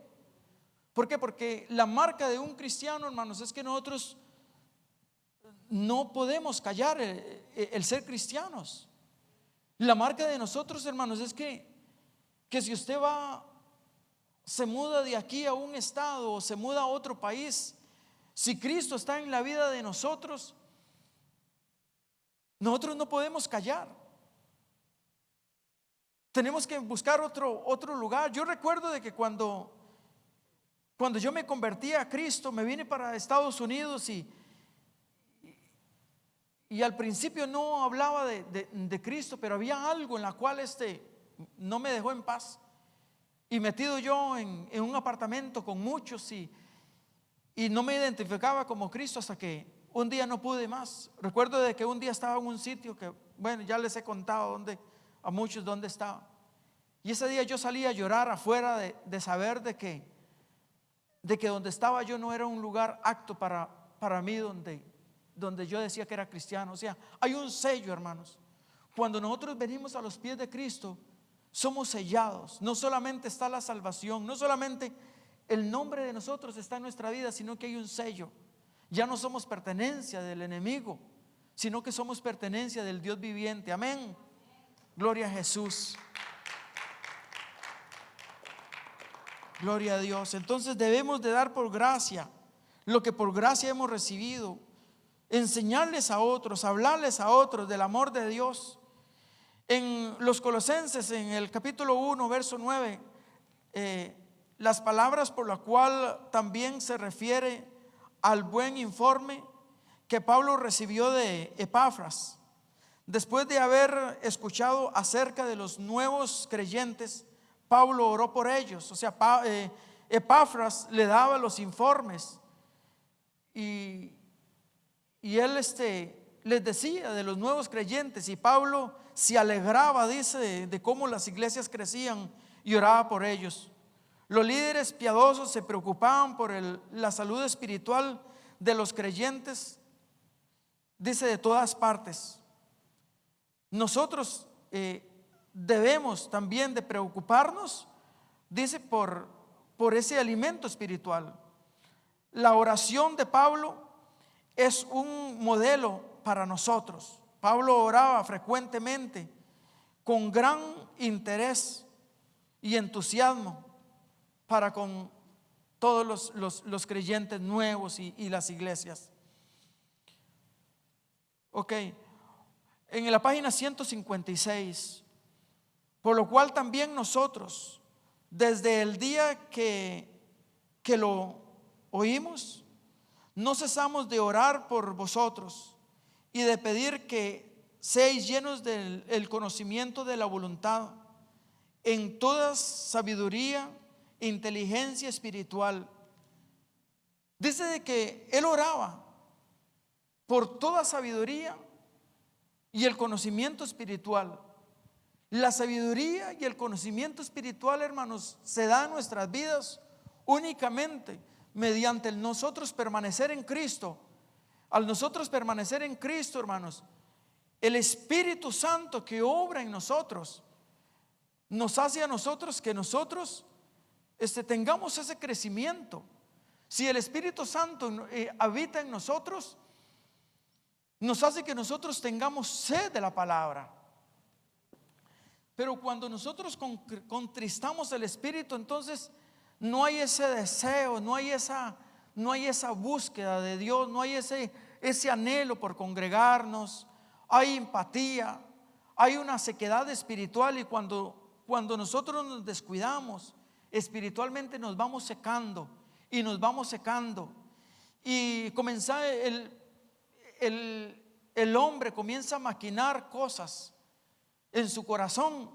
S2: ¿Por qué? Porque la marca de un cristiano, hermanos, es que nosotros no podemos callar el ser cristianos. La marca de nosotros, hermanos, es que si usted se muda de aquí a un estado o se muda a otro país, si Cristo está en la vida de nosotros no podemos callar. Tenemos que buscar otro lugar. Yo recuerdo de que cuando yo me convertí a Cristo, me vine para Estados Unidos y al principio no hablaba de Cristo, pero había algo en la cual no me dejó en paz. Y metido yo en un apartamento con muchos y no me identificaba como Cristo, hasta que un día no pude más. Recuerdo de que un día estaba en un sitio que, bueno, ya les he contado a muchos dónde estaba. Y ese día yo salí a llorar afuera de saber de que donde estaba yo no era un lugar apto para mí, donde yo decía que era cristiano. O sea, hay un sello, hermanos. Cuando nosotros venimos a los pies de Cristo, somos sellados. No solamente está la salvación, no solamente el nombre de nosotros está en nuestra vida, sino que hay un sello. Ya no somos pertenencia del enemigo, sino que somos pertenencia del Dios viviente. Amén. Gloria a Jesús. Gloria a Dios. Entonces debemos de dar por gracia lo que por gracia hemos recibido, enseñarles a otros, hablarles a otros del amor de Dios. En los Colosenses, en el capítulo 1, verso 9, las palabras por la cual también se refiere al buen informe que Pablo recibió de Epafras. Después de haber escuchado acerca de los nuevos creyentes, Pablo oró por ellos. O sea, Epafras le daba los informes y él les decía de los nuevos creyentes, y Pablo se alegraba, dice, de cómo las iglesias crecían, y oraba por ellos. Los líderes piadosos se preocupaban por la salud espiritual de los creyentes, dice, de todas partes. Nosotros debemos también de preocuparnos, dice, por ese alimento espiritual. La oración de Pablo es un modelo para nosotros. Pablo oraba frecuentemente con gran interés y entusiasmo para con todos los creyentes nuevos y las iglesias. Ok, en la página 156, por lo cual también nosotros, desde el día que lo oímos, no cesamos de orar por vosotros y de pedir que seáis llenos del conocimiento de la voluntad, en toda sabiduría e inteligencia espiritual. Dice de que él oraba por toda sabiduría y el conocimiento espiritual. La sabiduría y el conocimiento espiritual, hermanos, se da en nuestras vidas únicamente mediante el nosotros permanecer en Cristo. Al nosotros permanecer en Cristo, hermanos, el Espíritu Santo que obra en nosotros nos hace a nosotros que nosotros tengamos ese crecimiento. Si el Espíritu Santo habita en nosotros, nos hace que nosotros tengamos sed de la palabra. Pero cuando nosotros contristamos el Espíritu, entonces no hay ese deseo, no hay esa búsqueda de Dios, no hay ese anhelo por congregarnos, hay empatía, hay una sequedad espiritual, y cuando nosotros nos descuidamos espiritualmente nos vamos secando y nos vamos secando, y comienza el hombre comienza a maquinar cosas en su corazón.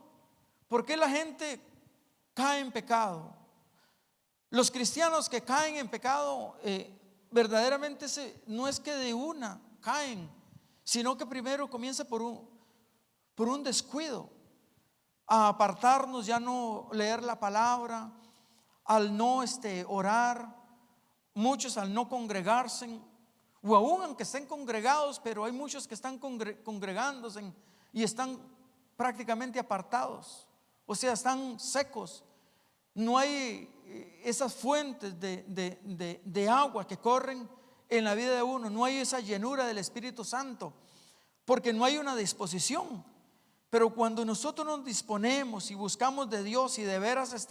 S2: ¿Por qué la gente cae en pecado? Los cristianos que caen en pecado, verdaderamente no es que de una caen, sino que primero comienza por un descuido, a apartarnos, ya no leer la palabra, al no orar, muchos al no congregarse, o aún aunque estén congregados, pero hay muchos que están congregándose y están prácticamente apartados, o sea, están secos. No hay esas fuentes de agua que corren en la vida de uno, no hay esa llenura del Espíritu Santo, porque no hay una disposición. Pero cuando nosotros nos disponemos y buscamos de Dios y de veras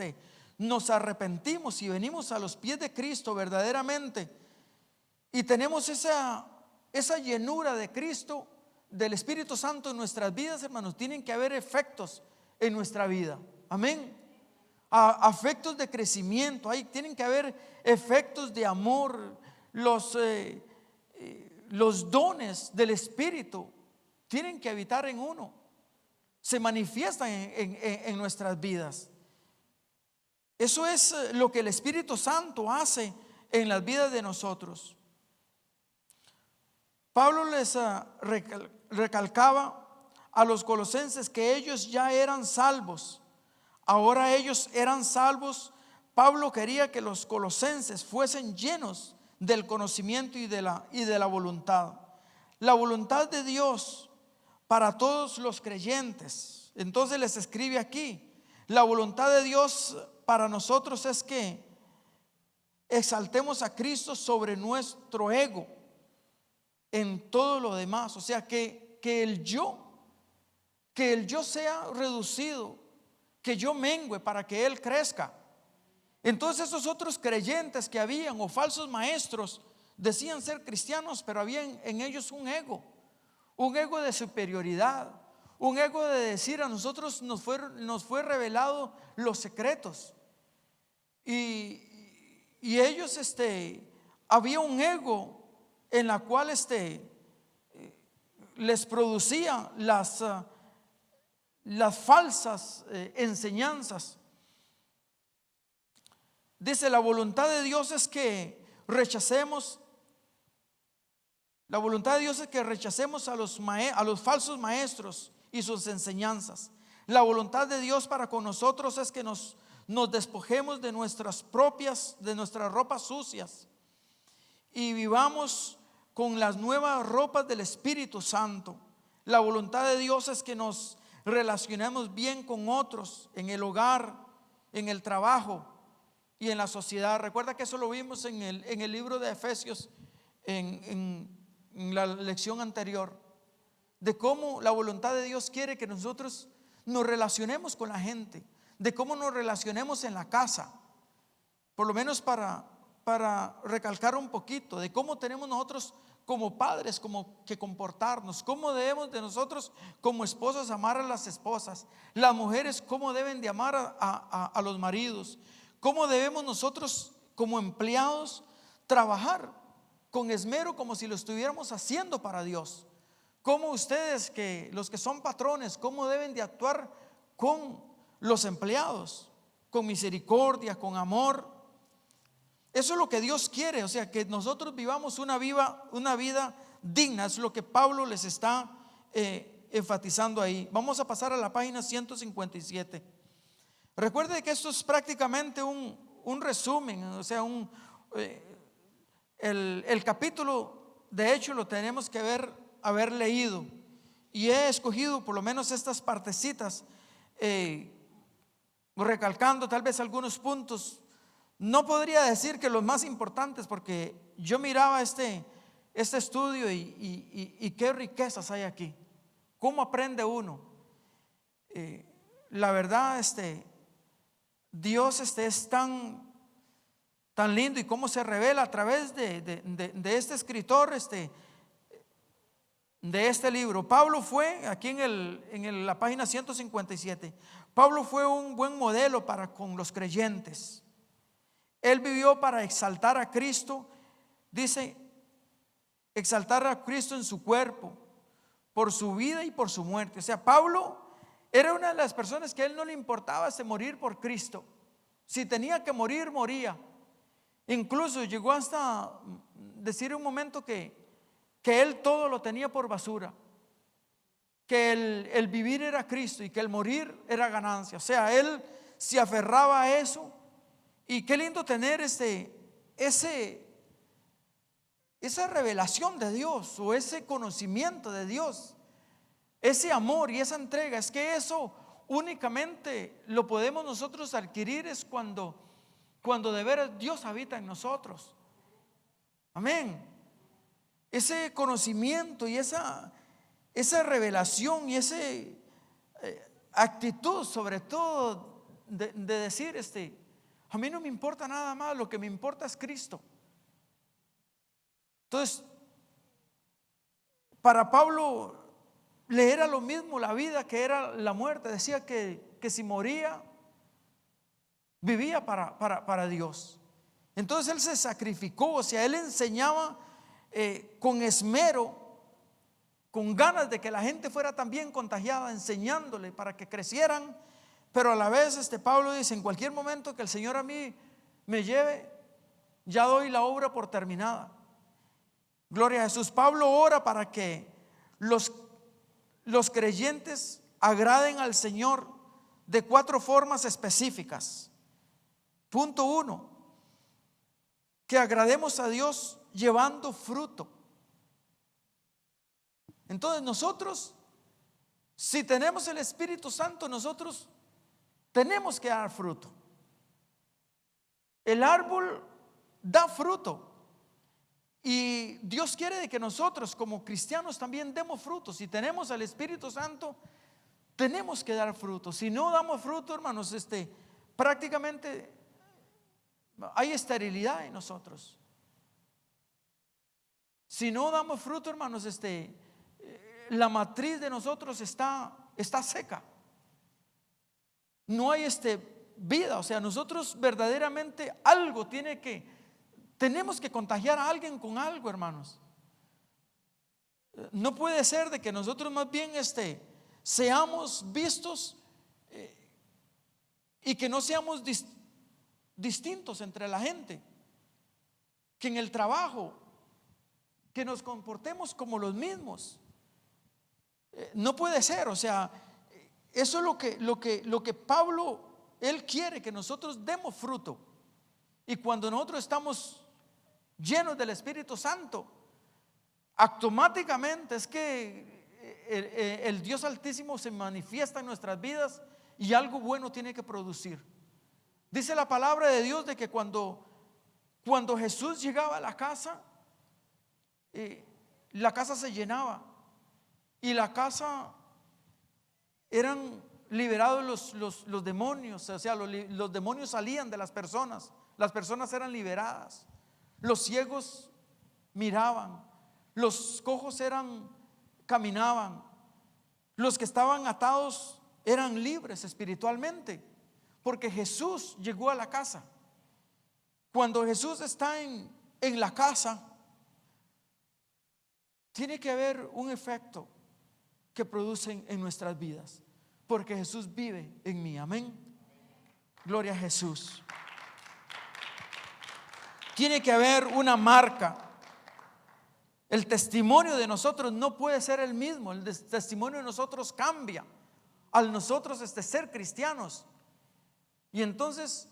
S2: nos arrepentimos y venimos a los pies de Cristo verdaderamente, y tenemos esa llenura de Cristo, del Espíritu Santo en nuestras vidas, hermanos, tienen que haber efectos en nuestra vida. Amén. Efectos de crecimiento, tienen que haber efectos de amor. Los dones del Espíritu tienen que habitar en uno, se manifiestan en nuestras vidas. Eso es lo que el Espíritu Santo hace en las vidas de nosotros. Pablo les recalcaba a los colosenses que ellos ya eran salvos. Ahora ellos eran salvos. Pablo quería que los colosenses fuesen llenos del conocimiento y de la voluntad. La voluntad de Dios para todos los creyentes. Entonces les escribe aquí: la voluntad de Dios para nosotros es que exaltemos a Cristo sobre nuestro ego en todo lo demás. O sea, que el yo sea reducido, que yo mengüe para que Él crezca. Entonces esos otros creyentes que habían, o falsos maestros, decían ser cristianos, pero había en ellos un ego de superioridad, un ego de decir: a nosotros nos fue revelado los secretos. Y ellos había un ego en la cual les producía las falsas enseñanzas. Dice: la voluntad de Dios es que rechacemos. La voluntad de Dios es que rechacemos a los falsos maestros y sus enseñanzas. La voluntad de Dios para con nosotros es que nos despojemos de nuestras ropas sucias y vivamos con las nuevas ropas del Espíritu Santo. La voluntad de Dios es que nos relacionemos bien con otros en el hogar, en el trabajo y en la sociedad. Recuerda que eso lo vimos en el libro de Efesios, en la lección anterior, de cómo la voluntad de Dios quiere que nosotros nos relacionemos con la gente, de cómo nos relacionemos en la casa, por lo menos para recalcar un poquito de cómo tenemos nosotros como padres, como que comportarnos, cómo debemos de nosotros como esposos amar a las esposas, las mujeres cómo deben de amar a los maridos, cómo debemos nosotros como empleados trabajar con esmero como si lo estuviéramos haciendo para Dios, cómo ustedes los que son patrones, cómo deben de actuar con los empleados, con misericordia, con amor. Eso es lo que Dios quiere, o sea, que nosotros vivamos una vida digna. Es lo que Pablo les está enfatizando ahí. Vamos a pasar a la página 157. Recuerde que esto es prácticamente un resumen, o sea, el capítulo de hecho lo tenemos que haber leído, y he escogido por lo menos estas partecitas, recalcando tal vez algunos puntos. No podría decir que los más importantes, porque yo miraba este estudio y qué riquezas hay aquí, cómo aprende uno. La verdad, Dios es tan lindo, y cómo se revela a través de este escritor, de este libro. Pablo fue, aquí en la página 157, Pablo fue un buen modelo para con los creyentes. Él vivió para exaltar a Cristo, dice, exaltar a Cristo en su cuerpo, por su vida y por su muerte. O sea, Pablo era una de las personas que a él no le importaba morir por Cristo. Si tenía que morir, moría. Incluso llegó hasta decir un momento que él todo lo tenía por basura, que el vivir era Cristo y que el morir era ganancia. O sea, él se aferraba a eso. Y qué lindo tener esa revelación de Dios, o ese conocimiento de Dios, ese amor y esa entrega. Es que eso únicamente lo podemos nosotros adquirir es cuando de veras Dios habita en nosotros. Amén. Ese conocimiento y esa revelación y esa actitud, sobre todo de decir, a mí no me importa nada más, lo que me importa es Cristo. Entonces, para Pablo le era lo mismo la vida que era la muerte. Decía que si moría, vivía para Dios. Entonces él se sacrificó, o sea, él enseñaba con esmero, con ganas de que la gente fuera también contagiada, enseñándole para que crecieran. Pero a la vez Pablo dice, en cualquier momento que el Señor a mí me lleve, ya doy la obra por terminada. Gloria a Jesús. Pablo ora para que los creyentes agraden al Señor de 4 formas específicas. Punto 1, que agrademos a Dios llevando fruto. Entonces nosotros, si tenemos el Espíritu Santo, nosotros tenemos que dar fruto. El árbol da fruto, y Dios quiere de que nosotros como cristianos también demos fruto. Si tenemos al Espíritu Santo, tenemos que dar fruto. Si no damos fruto, hermanos, prácticamente hay esterilidad en nosotros. Si no damos fruto, hermanos, la matriz de nosotros está seca. No hay vida. O sea, nosotros verdaderamente tenemos que contagiar a alguien con algo, hermanos. No puede ser de que nosotros más bien seamos vistos y que no seamos distintos entre la gente, que en el trabajo que nos comportemos como los mismos. No puede ser. O sea, eso es lo que Pablo, él quiere que nosotros demos fruto. Y cuando nosotros estamos llenos del Espíritu Santo, automáticamente es que el Dios Altísimo se manifiesta en nuestras vidas y algo bueno tiene que producir. Dice la palabra de Dios de que cuando Jesús llegaba a la casa se llenaba, y la casa eran liberados los demonios. O sea, los demonios salían de las personas eran liberadas, los ciegos miraban, los cojos caminaban, los que estaban atados eran libres espiritualmente, porque Jesús llegó a la casa. Cuando Jesús está en la casa, tiene que haber un efecto que producen en nuestras vidas, porque Jesús vive en mí. Amén. Gloria a Jesús. Tiene que haber una marca. El testimonio de nosotros no puede ser el mismo. El testimonio de nosotros cambia al nosotros ser cristianos. Y entonces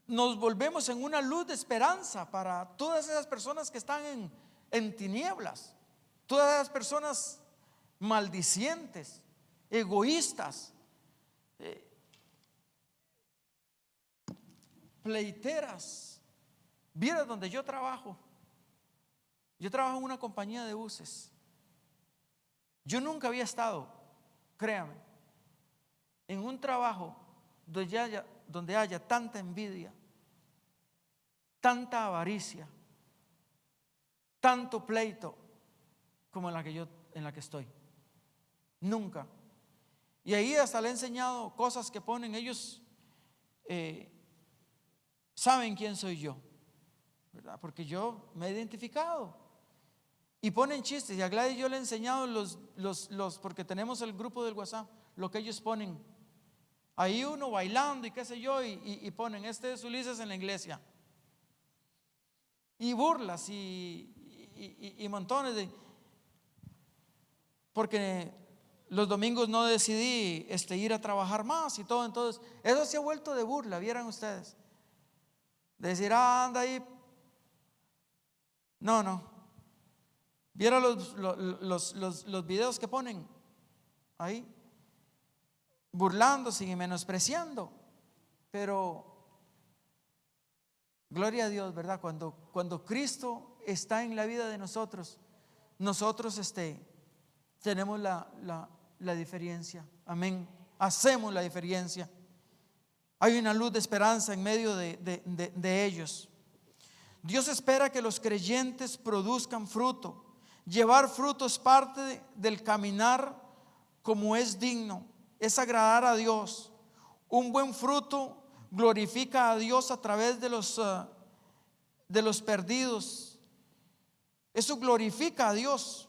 S2: nos volvemos en una luz de esperanza para todas esas personas que están en tinieblas, todas esas personas maldicientes, egoístas, pleiteras. Viera donde yo trabajo en una compañía de buses. Yo nunca había estado, créame, en un trabajo donde haya tanta envidia, tanta avaricia, tanto pleito como en la que estoy. Nunca. Y ahí hasta le he enseñado cosas que ponen ellos. Saben quién soy yo, ¿verdad? Porque yo me he identificado. Y ponen chistes. Y a Gladys yo le he enseñado porque tenemos el grupo del WhatsApp, lo que ellos ponen. Ahí uno bailando y qué sé yo, y ponen, este es Ulises en la iglesia. Y burlas y montones de. Porque los domingos no decidí ir a trabajar más y todo. Entonces eso se ha vuelto de burla, vieran ustedes. De decir, anda ahí. No. Viera los videos que ponen ahí, burlándose y menospreciando. Pero gloria a Dios, ¿verdad? Cuando Cristo está en la vida de nosotros tenemos la diferencia. Amén. Hacemos la diferencia. Hay una luz de esperanza en medio de ellos. Dios espera que los creyentes produzcan fruto. Llevar fruto es parte del caminar como es digno, es agradar a Dios. Un buen fruto glorifica a Dios a través de los perdidos. Eso glorifica a Dios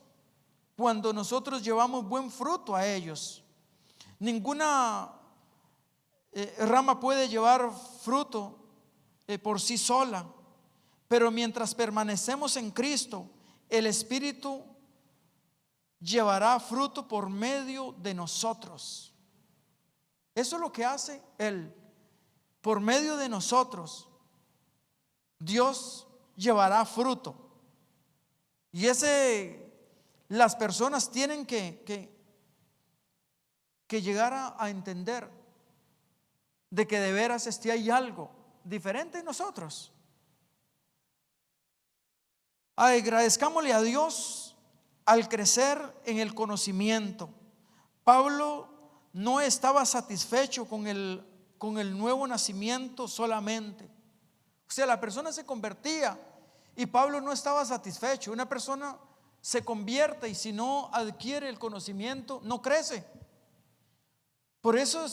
S2: cuando nosotros llevamos buen fruto a ellos. Ninguna rama puede llevar fruto por sí sola, pero mientras permanecemos en Cristo, el Espíritu llevará fruto por medio de nosotros. Eso es lo que hace Él. Por medio de nosotros, Dios llevará fruto. Y las personas tienen que llegar a entender de que de veras hay algo diferente en nosotros. Agradezcámosle a Dios al crecer en el conocimiento. Pablo no estaba satisfecho con el nuevo nacimiento solamente. O sea, la persona se convertía y Pablo no estaba satisfecho. Una persona se convierte y si no adquiere el conocimiento, no crece. Por eso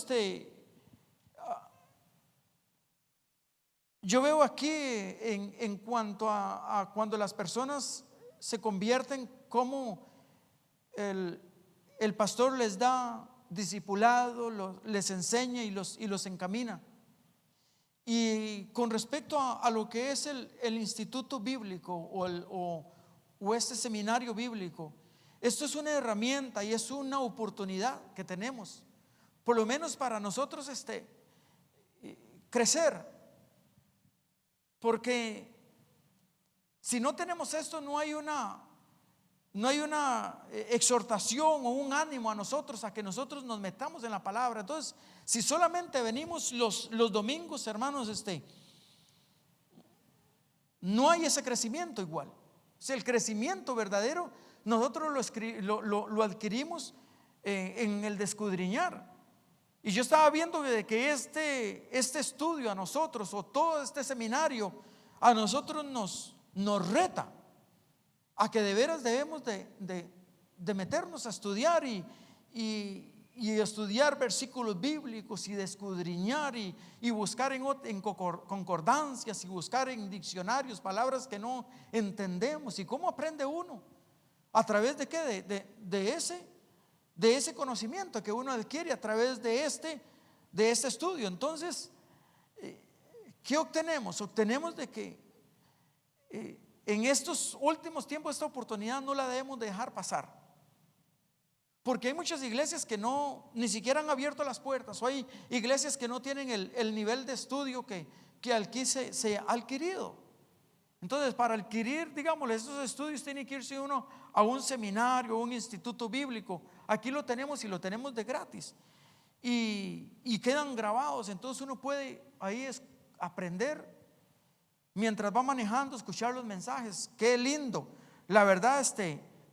S2: yo veo aquí en cuanto a cuando las personas se convierten, como el pastor les da discipulado, les enseña y los encamina. Y con respecto a lo que es el instituto bíblico o este seminario bíblico, esto es una herramienta y es una oportunidad que tenemos, por lo menos para nosotros crecer. Porque si no tenemos esto, no hay una exhortación o un ánimo a nosotros a que nosotros nos metamos en la palabra. Entonces, si solamente venimos los domingos, hermanos, no hay ese crecimiento igual. O sea, el crecimiento verdadero nosotros lo adquirimos en el de escudriñar. Y yo estaba viendo de que este estudio a nosotros, o todo este seminario a nosotros nos reta a que de veras debemos de meternos a estudiar y estudiar versículos bíblicos y de escudriñar y buscar en concordancias y buscar en diccionarios palabras que no entendemos. ¿Y cómo aprende uno? ¿A través de qué? De ese conocimiento que uno adquiere a través de este estudio. Entonces, ¿qué obtenemos? Obtenemos de que en estos últimos tiempos esta oportunidad no la debemos dejar pasar. Porque hay muchas iglesias que ni siquiera han abierto las puertas, o hay iglesias que no tienen el nivel de estudio que aquí se ha adquirido. Entonces, para adquirir, digamos, estos estudios tiene que irse uno a un seminario, a un instituto bíblico. Aquí lo tenemos y lo tenemos de gratis y quedan grabados. Entonces uno puede ahí aprender mientras va manejando, escuchar los mensajes. Qué lindo, la verdad,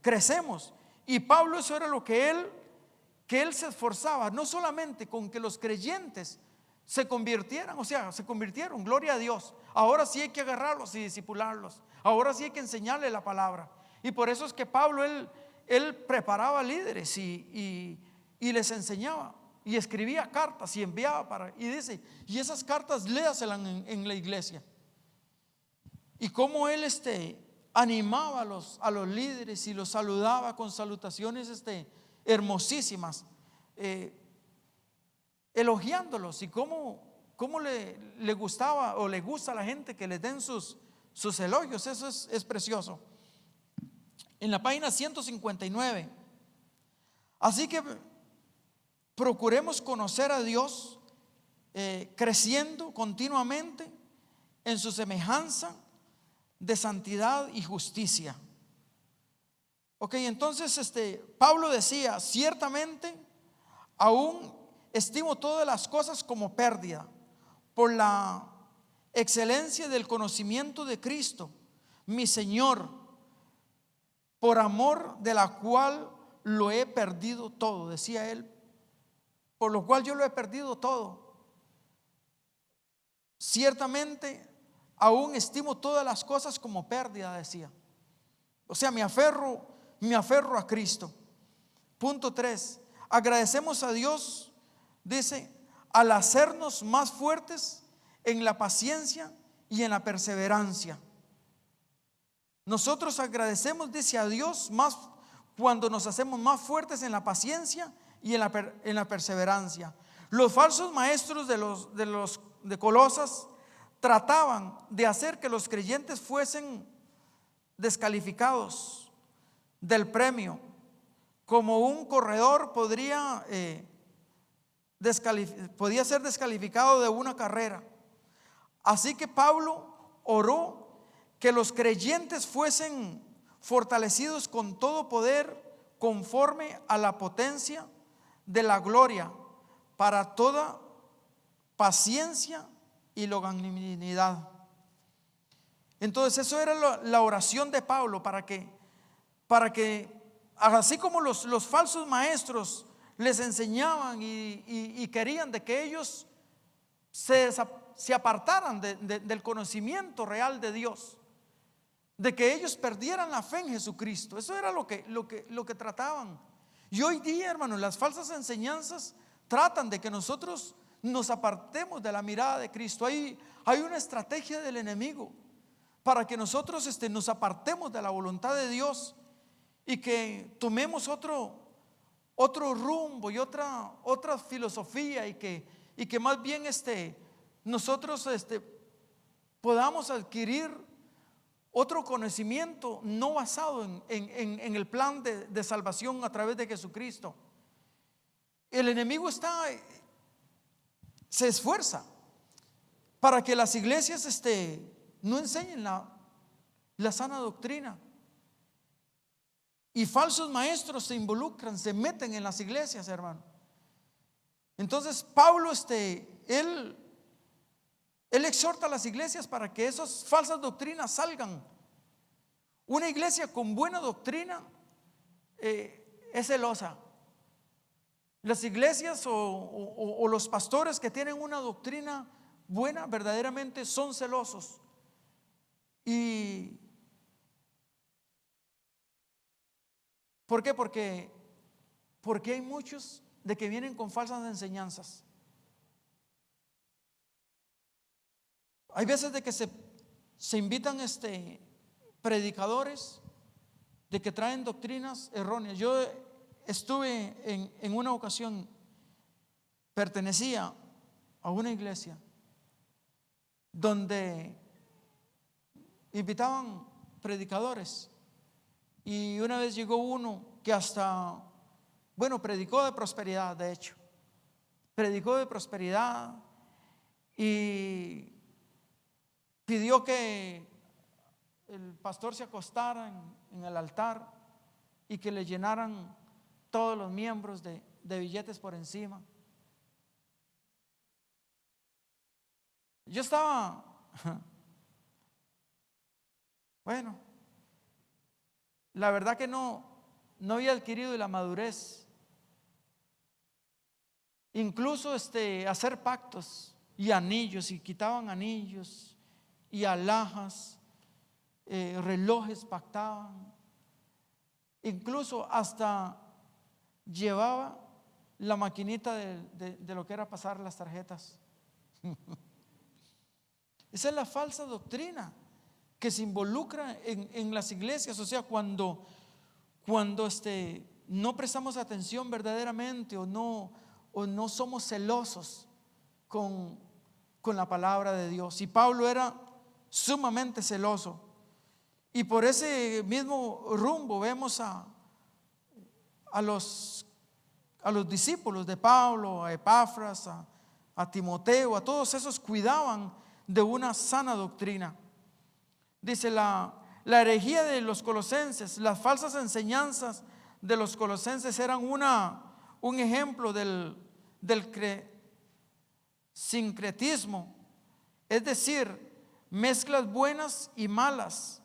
S2: crecemos. Y Pablo, eso era lo que él se esforzaba, no solamente con que los creyentes se convirtieran, se convirtieron, gloria a Dios. Ahora sí hay que agarrarlos y discipularlos, ahora sí hay que enseñarles la palabra. Y por eso es que Pablo, él preparaba líderes y les enseñaba y escribía cartas y enviaba y dice, y esas cartas léaselas en la iglesia. Y cómo él animaba a los líderes y los saludaba con salutaciones hermosísimas, elogiándolos. Y cómo le gustaba o le gusta a la gente que les den sus elogios. Eso es precioso. En la página 159. Así que procuremos conocer a Dios, creciendo continuamente en su semejanza de santidad y justicia. Ok, entonces Pablo decía, ciertamente aún estimo todas las cosas como pérdida por la excelencia del conocimiento de Cristo, mi Señor, por amor de la cual lo he perdido todo, decía él, por lo cual yo lo he perdido todo. Ciertamente aún estimo todas las cosas como pérdida, decía. O sea, me aferro a Cristo. Punto 3. Agradecemos a Dios, dice, al hacernos más fuertes en la paciencia y en la perseverancia. Nosotros agradecemos, dice, a Dios más cuando nos hacemos más fuertes en la paciencia y en la perseverancia. Los falsos maestros de Colosas trataban de hacer que los creyentes fuesen descalificados del premio, como un corredor podía ser descalificado de una carrera. Así que Pablo oró que los creyentes fuesen fortalecidos con todo poder conforme a la potencia de la gloria para toda paciencia y longanimidad. Entonces eso era la oración de Pablo para que así como los falsos maestros les enseñaban y querían de que ellos se apartaran del conocimiento real de Dios, de que ellos perdieran la fe en Jesucristo. Eso era lo que trataban. Y hoy día, hermanos, las falsas enseñanzas tratan de que nosotros nos apartemos de la mirada de Cristo. Hay una estrategia del enemigo para que nosotros nos apartemos de la voluntad de Dios y que tomemos otro rumbo y otra filosofía, y que más bien nosotros podamos adquirir otro conocimiento no basado en el plan de salvación a través de Jesucristo. El enemigo se esfuerza para que las iglesias no enseñen la sana doctrina, y falsos maestros se involucran, se meten en las iglesias, hermano. Entonces Pablo él exhorta a las iglesias para que esas falsas doctrinas salgan. Una iglesia con buena doctrina es celosa. Las iglesias o los pastores que tienen una doctrina buena verdaderamente son celosos. Y ¿Por qué? Porque hay muchos de que vienen con falsas enseñanzas. Hay veces de que se invitan predicadores de que traen doctrinas erróneas. Yo estuve en una ocasión, pertenecía a una iglesia donde invitaban predicadores, y una vez llegó uno que hasta, bueno, predicó de prosperidad. De hecho, predicó de prosperidad y pidió que el pastor se acostara en el altar y que le llenaran todos los miembros de billetes por encima. Yo estaba, bueno, la verdad que no había adquirido la madurez, incluso hacer pactos y anillos, y quitaban anillos y alhajas, relojes pactaban, incluso hasta llevaba la maquinita de lo que era pasar las tarjetas. Esa es la falsa doctrina que se involucra en las iglesias. O sea, cuando no prestamos atención verdaderamente, o no somos celosos con la palabra de Dios. Y Pablo era sumamente celoso, y por ese mismo rumbo vemos a los discípulos de Pablo, a Epafras, a Timoteo, a todos esos cuidaban de una sana doctrina. Dice la herejía de los colosenses, las falsas enseñanzas de los colosenses eran un ejemplo del sincretismo, es decir, mezclas buenas y malas.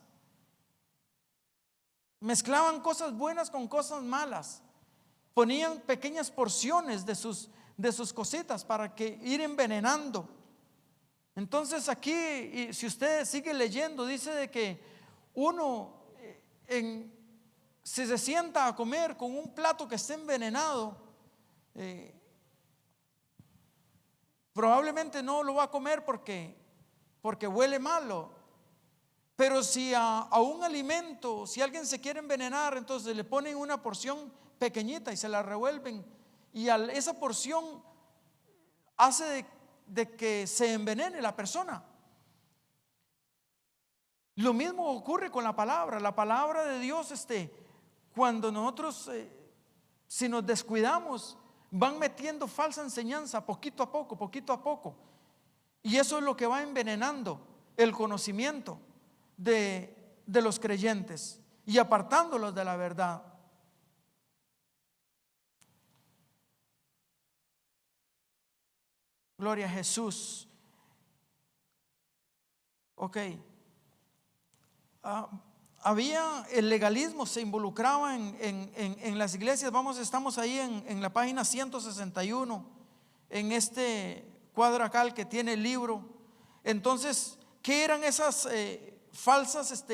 S2: Mezclaban cosas buenas con cosas malas, ponían pequeñas porciones de sus cositas para que ir envenenando. Entonces aquí, si usted sigue leyendo, dice de que uno si se sienta a comer con un plato que esté envenenado, probablemente no lo va a comer porque huele malo. Pero si a un alimento, si alguien se quiere envenenar, entonces le ponen una porción pequeñita y se la revuelven, y esa porción hace de que se envenene la persona. Lo mismo ocurre con la palabra de Dios. Cuando nosotros, si nos descuidamos, van metiendo falsa enseñanza poquito a poco, y eso es lo que va envenenando el conocimiento de los creyentes y apartándolos de la verdad. Gloria a Jesús. Ok. Había el legalismo, se involucraba en las iglesias. Estamos ahí en la página 161, en este cuadro acá, el que tiene el libro. Entonces, ¿qué eran esas falsas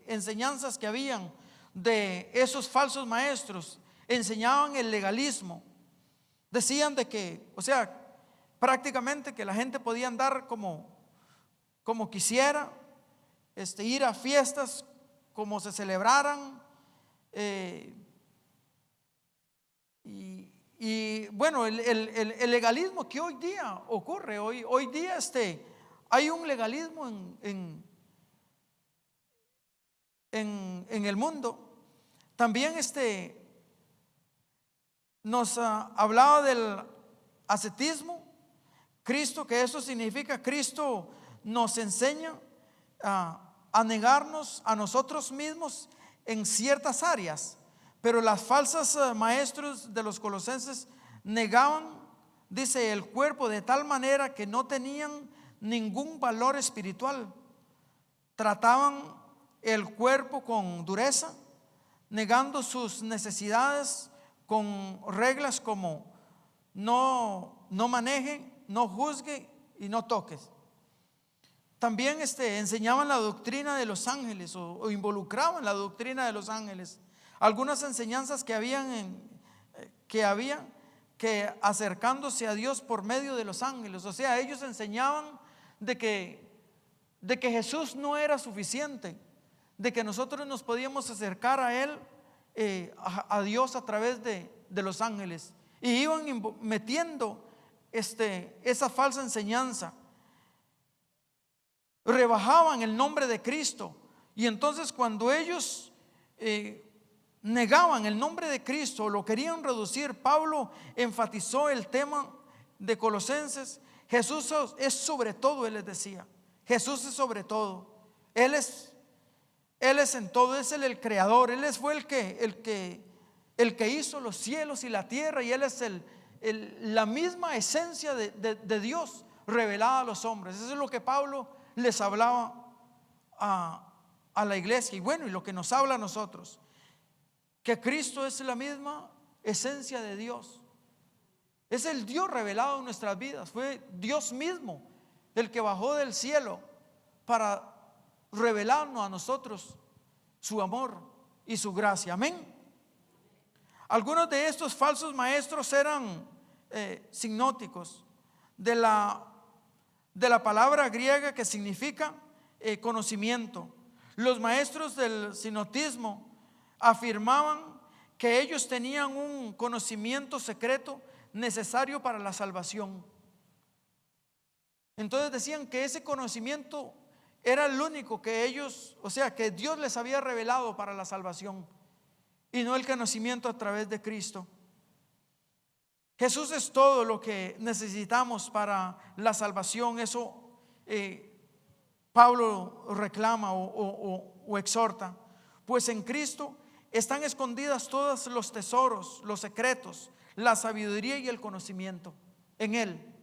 S2: enseñanzas que habían de esos falsos maestros? Enseñaban el legalismo. Decían de que, o sea, prácticamente que la gente podía andar como quisiera, ir a fiestas como se celebraran, y bueno, el legalismo que hoy día ocurre, hoy día hay un legalismo en el mundo. También nos hablaba del ascetismo. Cristo, que eso significa, Cristo nos enseña a negarnos a nosotros mismos en ciertas áreas, pero las falsas maestros de los colosenses negaban, dice, el cuerpo de tal manera que no tenían ningún valor espiritual. Trataban el cuerpo con dureza, negando sus necesidades con reglas como no maneje, no juzgue y no toques. También enseñaban la doctrina de los ángeles, o involucraban la doctrina de los ángeles, algunas enseñanzas que había que acercándose a Dios por medio de los ángeles. O sea, ellos enseñaban de que Jesús no era suficiente, de que nosotros nos podíamos acercar a Él, a Dios a través de los ángeles, y iban metiendo esa falsa enseñanza, rebajaban el nombre de Cristo. Y entonces cuando ellos negaban el nombre de Cristo, lo querían reducir, Pablo enfatizó el tema de Colosenses: Jesús es sobre todo. Él les decía, Jesús es sobre todo, Él es en todo, es Él el creador, Él fue el que hizo los cielos y la tierra, y Él es la misma esencia de Dios revelada a los hombres. Eso es lo que Pablo les hablaba a la iglesia, y bueno, y lo que nos habla a nosotros, que Cristo es la misma esencia de Dios, es el Dios revelado en nuestras vidas. Fue Dios mismo el que bajó del cielo para revelarnos a nosotros su amor y su gracia. Amén. Algunos de estos falsos maestros eran sinóticos de la palabra griega que significa conocimiento. Los maestros del sinotismo afirmaban que ellos tenían un conocimiento secreto necesario para la salvación. Entonces decían que ese conocimiento era el único que ellos, o sea, que Dios les había revelado para la salvación, y no el conocimiento a través de Cristo. Jesús es todo lo que necesitamos para la salvación. Eso Pablo reclama o exhorta. Pues en Cristo están escondidas todos los tesoros, los secretos, la sabiduría y el conocimiento. En Él,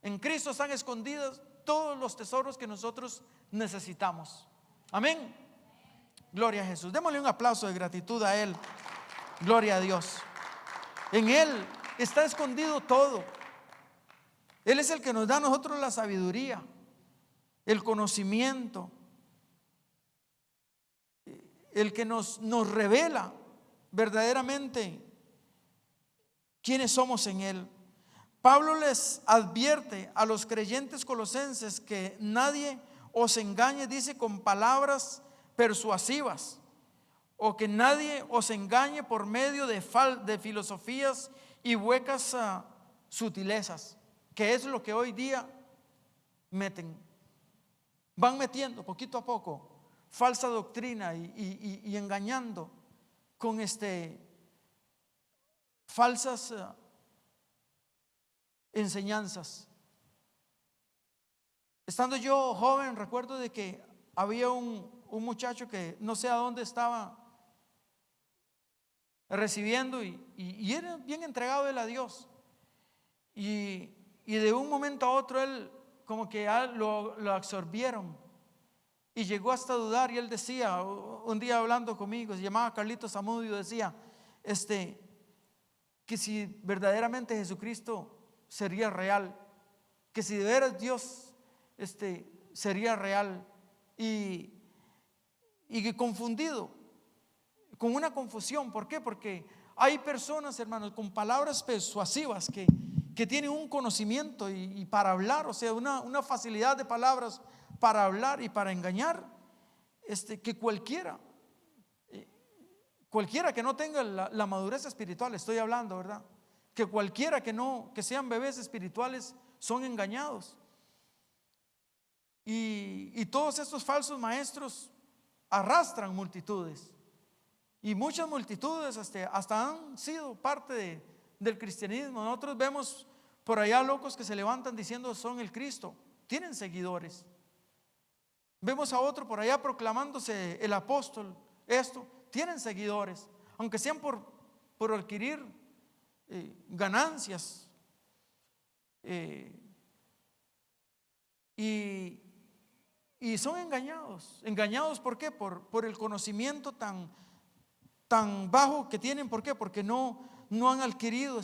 S2: en Cristo, están escondidos todos los tesoros que nosotros necesitamos. Amén. Gloria a Jesús. Démosle un aplauso de gratitud a Él. Gloria a Dios. En Él está escondido todo. Él es el que nos da a nosotros la sabiduría, el conocimiento, el que nos revela verdaderamente quiénes somos en Él. Pablo les advierte a los creyentes colosenses que nadie os engañe, dice, con palabras persuasivas, o que nadie os engañe por medio de filosofías y huecas sutilezas, que es lo que hoy día van metiendo poquito a poco falsa doctrina y engañando con falsas enseñanzas. Estando yo joven, recuerdo de que había un muchacho que no sé a dónde estaba recibiendo, y era bien entregado él a Dios, y de un momento a otro él como que lo absorbieron, y llegó hasta dudar. Y él decía, un día hablando conmigo, se llamaba Carlitos Zamudio, decía que si verdaderamente Jesucristo sería real, que si de veras Dios sería real, y confundido, con una confusión. ¿Por qué? Porque hay personas, hermanos, con palabras persuasivas que tienen un conocimiento y para hablar, o sea, una facilidad de palabras para hablar y para engañar, que cualquiera que no tenga la madurez espiritual, estoy hablando, ¿verdad? Que cualquiera que sean bebés espirituales son engañados. Y todos estos falsos maestros arrastran multitudes, y muchas multitudes hasta han sido parte del cristianismo. Nosotros vemos por allá locos que se levantan diciendo son el Cristo, tienen seguidores. Vemos a otro por allá proclamándose el apóstol, tienen seguidores, aunque sean por adquirir ganancias. Y son engañados. ¿Por qué? Por el conocimiento tan bajo que tienen. ¿Por qué? Porque no han adquirido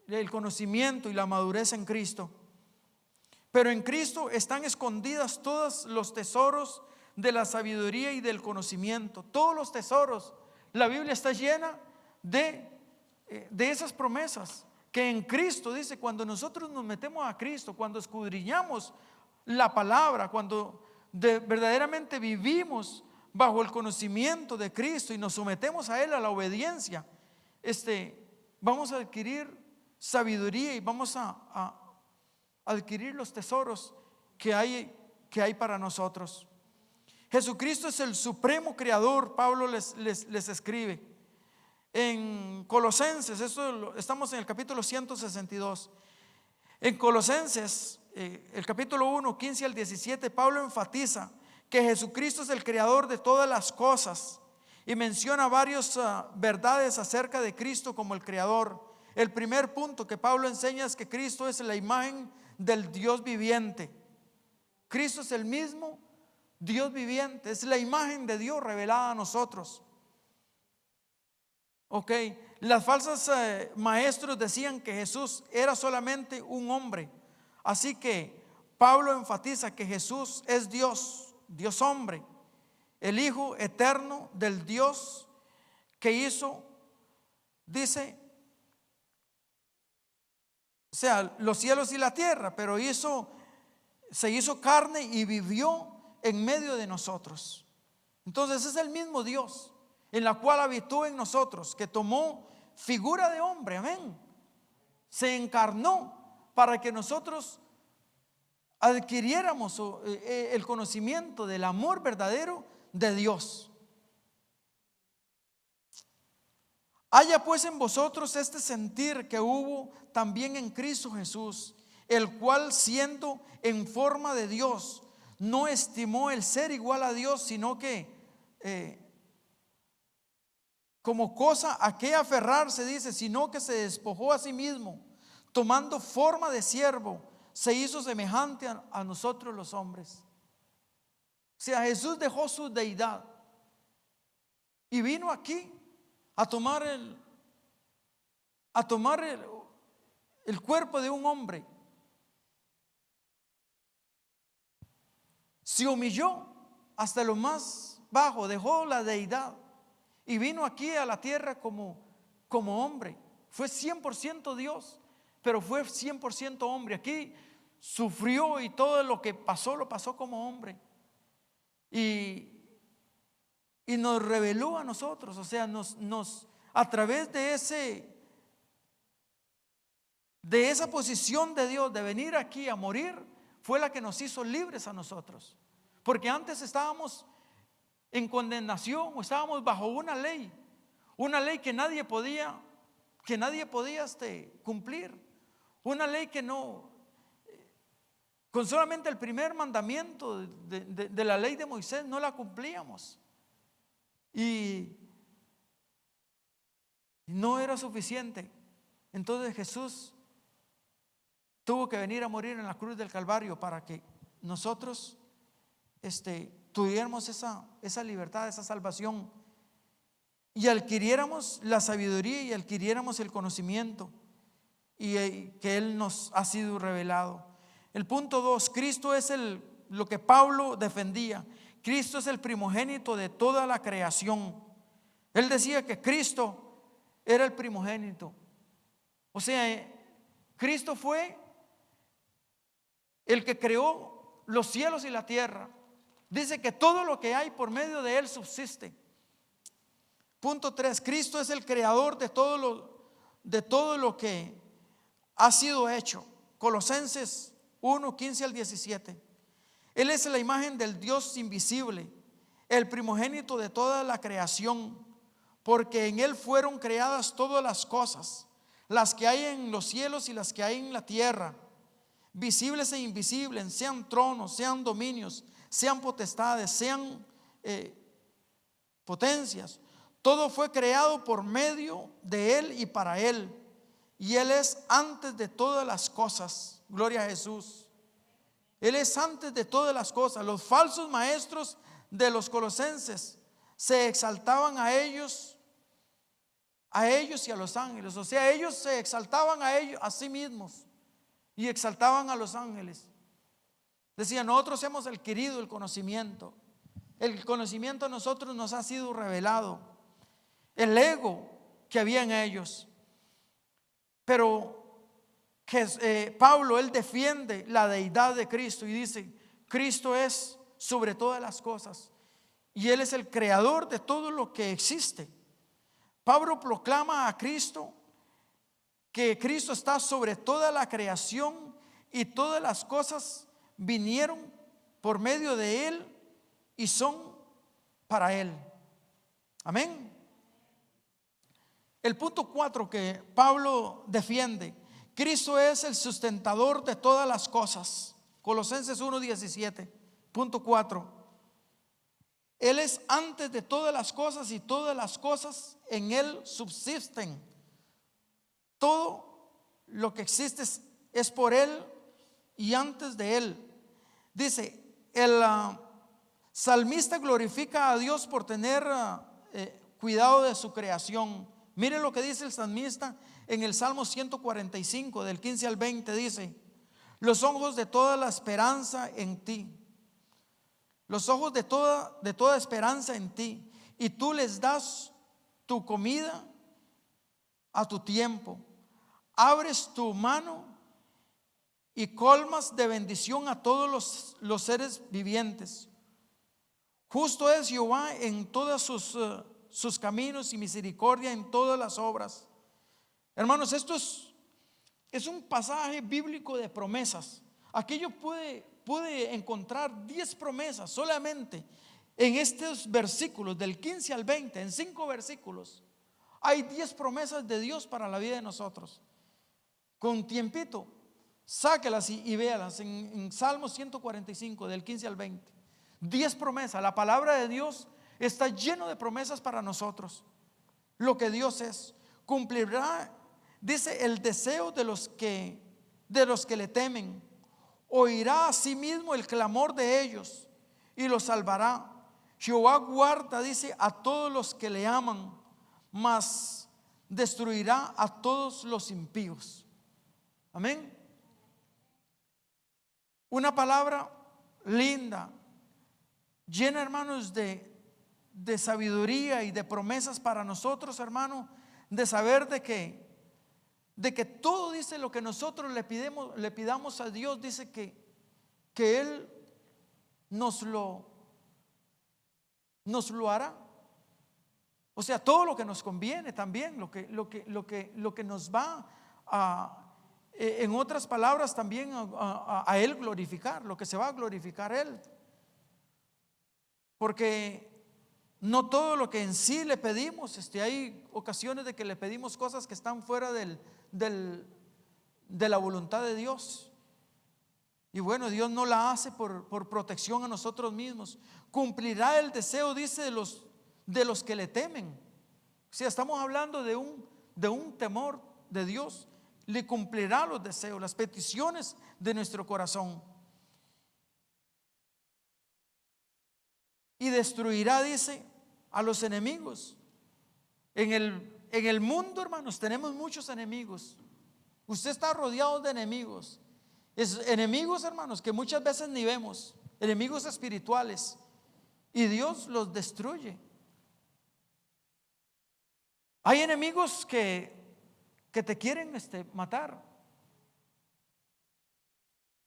S2: el conocimiento y la madurez en Cristo. Pero en Cristo están escondidas todos los tesoros, de la sabiduría y del conocimiento. Todos los tesoros. La Biblia está llena de esas promesas. Que en Cristo, dice, cuando nosotros nos metemos a Cristo, cuando escudriñamos la palabra, cuando verdaderamente vivimos bajo el conocimiento de Cristo y nos sometemos a Él, a la obediencia, vamos a adquirir sabiduría y vamos a adquirir los tesoros que hay para nosotros. Jesucristo es el supremo creador. Pablo les escribe en Colosenses, estamos en el capítulo 162. En Colosenses, el capítulo 1, 15 al 17, Pablo enfatiza que Jesucristo es el creador de todas las cosas y menciona varias verdades acerca de Cristo como el creador. El primer punto que Pablo enseña es que Cristo es la imagen del Dios viviente. Cristo es el mismo Dios viviente, es la imagen de Dios revelada a nosotros. Ok, las falsas maestros decían que Jesús era solamente un hombre. Así que Pablo enfatiza que Jesús es Dios, Dios hombre, el Hijo eterno del Dios que hizo, dice, o sea, los cielos y la tierra, pero se hizo carne y vivió en medio de nosotros. Entonces es el mismo Dios en la cual habitó en nosotros, que tomó figura de hombre, amén. Se encarnó para que nosotros adquiriéramos el conocimiento del amor verdadero de Dios. Haya pues en vosotros este sentir que hubo también en Cristo Jesús, el cual siendo en forma de Dios, no estimó el ser igual a Dios, sino que como cosa a que aferrarse, dice, sino que se despojó a sí mismo, tomando forma de siervo, se hizo semejante a nosotros los hombres. O sea, Jesús dejó su deidad y vino aquí a tomar el cuerpo de un hombre. Se humilló hasta lo más bajo, dejó la deidad y vino aquí a la tierra como hombre. Fue 100% Dios, pero fue 100% hombre. Aquí sufrió y todo lo que pasó, lo pasó como hombre. Y nos reveló a nosotros, o sea, a través de esa posición de Dios, de venir aquí a morir, fue la que nos hizo libres a nosotros. Porque antes estábamos en condenación, o estábamos bajo una ley que nadie podía cumplir, una ley que no, con solamente el primer mandamiento de la ley de Moisés no la cumplíamos, y no era suficiente. Entonces Jesús tuvo que venir a morir en la cruz del Calvario para que nosotros tuviéramos esa libertad, esa salvación, y adquiriéramos la sabiduría y adquiriéramos el conocimiento y que Él nos ha sido revelado. El punto 2, Cristo es lo que Pablo defendía. Cristo es el primogénito de toda la creación. Él decía que Cristo era el primogénito. O sea, Cristo fue el que creó los cielos y la tierra. Dice que todo lo que hay por medio de Él subsiste. Punto 3, Cristo es el creador de todo lo que ha sido hecho. Colosenses 1, 15 al 17. Él es la imagen del Dios invisible, el primogénito de toda la creación, porque en Él fueron creadas todas las cosas, las que hay en los cielos y las que hay en la tierra, visibles e invisibles, sean tronos, sean dominios, sean potestades, sean potencias. Todo fue creado por medio de Él y para Él, y Él es antes de todas las cosas. Gloria a Jesús. Él es antes de todas las cosas. Los falsos maestros de los colosenses se exaltaban a ellos y a los ángeles. O sea, ellos se exaltaban a sí mismos y exaltaban a los ángeles. Decían, nosotros hemos adquirido el conocimiento. el conocimiento a nosotros nos ha sido revelado, el ego que había en ellos. Pero que Pablo, él defiende la deidad de Cristo y dice: Cristo es sobre todas las cosas y Él es el creador de todo lo que existe. Pablo proclama a Cristo, que Cristo está sobre toda la creación y todas las cosas vinieron por medio de Él y son para Él. Amén. El punto 4 que Pablo defiende: Cristo es el sustentador de todas las cosas. Colosenses 1:17, punto 4. Él es antes de todas las cosas y todas las cosas en Él subsisten. Todo lo que existe es por Él y antes de Él. Dice, el salmista glorifica a Dios por tener cuidado de su creación. Mire lo que dice el salmista en el Salmo 145, del 15 al 20, dice: los ojos de toda la esperanza en ti, los ojos de toda esperanza en ti, y tú les das tu comida a tu tiempo. Abres tu mano y colmas de bendición a todos los seres vivientes. Justo es Jehová en todos sus caminos y misericordia en todas las obras. Hermanos, esto es un pasaje bíblico de promesas. Aquí yo pude encontrar 10 promesas solamente en estos versículos, del 15 al 20, en 5 versículos. Hay 10 promesas de Dios para la vida de nosotros. Con tiempito, sáquelas y véalas en Salmo 145, del 15 al 20. 10 promesas. La palabra de Dios está lleno de promesas para nosotros. Lo que Dios es, cumplirá, dice, el deseo de los que le temen. Oirá a sí mismo el clamor de ellos y los salvará. Jehová guarda, dice, a todos los que le aman, mas destruirá a todos los impíos. Amén. Una palabra linda, llena, hermanos, de sabiduría y de promesas para nosotros, hermano, de saber de que todo, dice, lo que nosotros le pidamos a Dios, dice que Él nos lo hará. O sea, todo lo que nos conviene también, lo que nos va a, en otras palabras, también a Él glorificar, lo que se va a glorificar Él. Porque no todo lo que en sí le pedimos, hay ocasiones de que le pedimos cosas que están fuera de la voluntad de Dios. Y bueno, Dios no la hace por protección a nosotros mismos. Cumplirá el deseo, dice, de los que le temen. O sea, estamos hablando de un temor de Dios. Le cumplirá los deseos, las peticiones de nuestro corazón. Y destruirá, dice, a los enemigos. En el mundo, hermanos, tenemos muchos enemigos. Usted está rodeado de enemigos. Enemigos, hermanos, que muchas veces ni vemos. Enemigos espirituales. Y Dios los destruye. Hay enemigos que te quieren matar.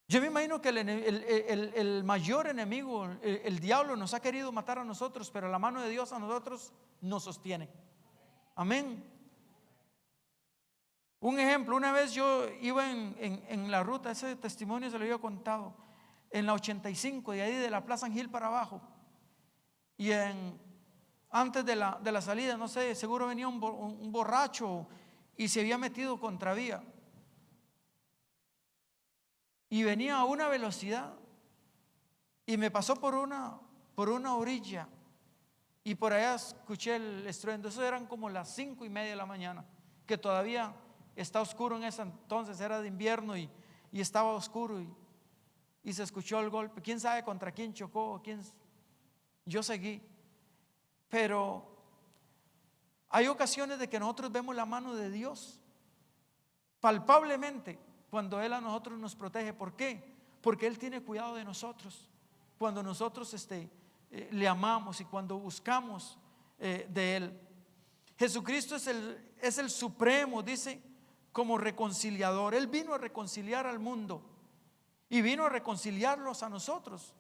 S2: Yo me imagino que el mayor enemigo, el diablo, nos ha querido matar a nosotros, pero la mano de Dios a nosotros nos sostiene. Amén. Un ejemplo: una vez yo iba en la ruta, ese testimonio se lo había contado, en la 85, de ahí de la Plaza Angil para abajo. Y antes de la salida, no sé, seguro venía un borracho y se había metido contravía. Y venía a una velocidad y me pasó por una orilla, y por allá escuché el estruendo. Eso eran como las 5:30 de la mañana, que todavía está oscuro en ese entonces, era de invierno y estaba oscuro, y se escuchó el golpe. Quién sabe contra quién chocó, yo seguí. Pero hay ocasiones de que nosotros vemos la mano de Dios palpablemente cuando Él a nosotros nos protege. ¿Por qué? Porque Él tiene cuidado de nosotros. Cuando nosotros le amamos y cuando buscamos de Él. Jesucristo es el supremo, dice, como reconciliador. Él vino a reconciliar al mundo y vino a reconciliarlos a nosotros.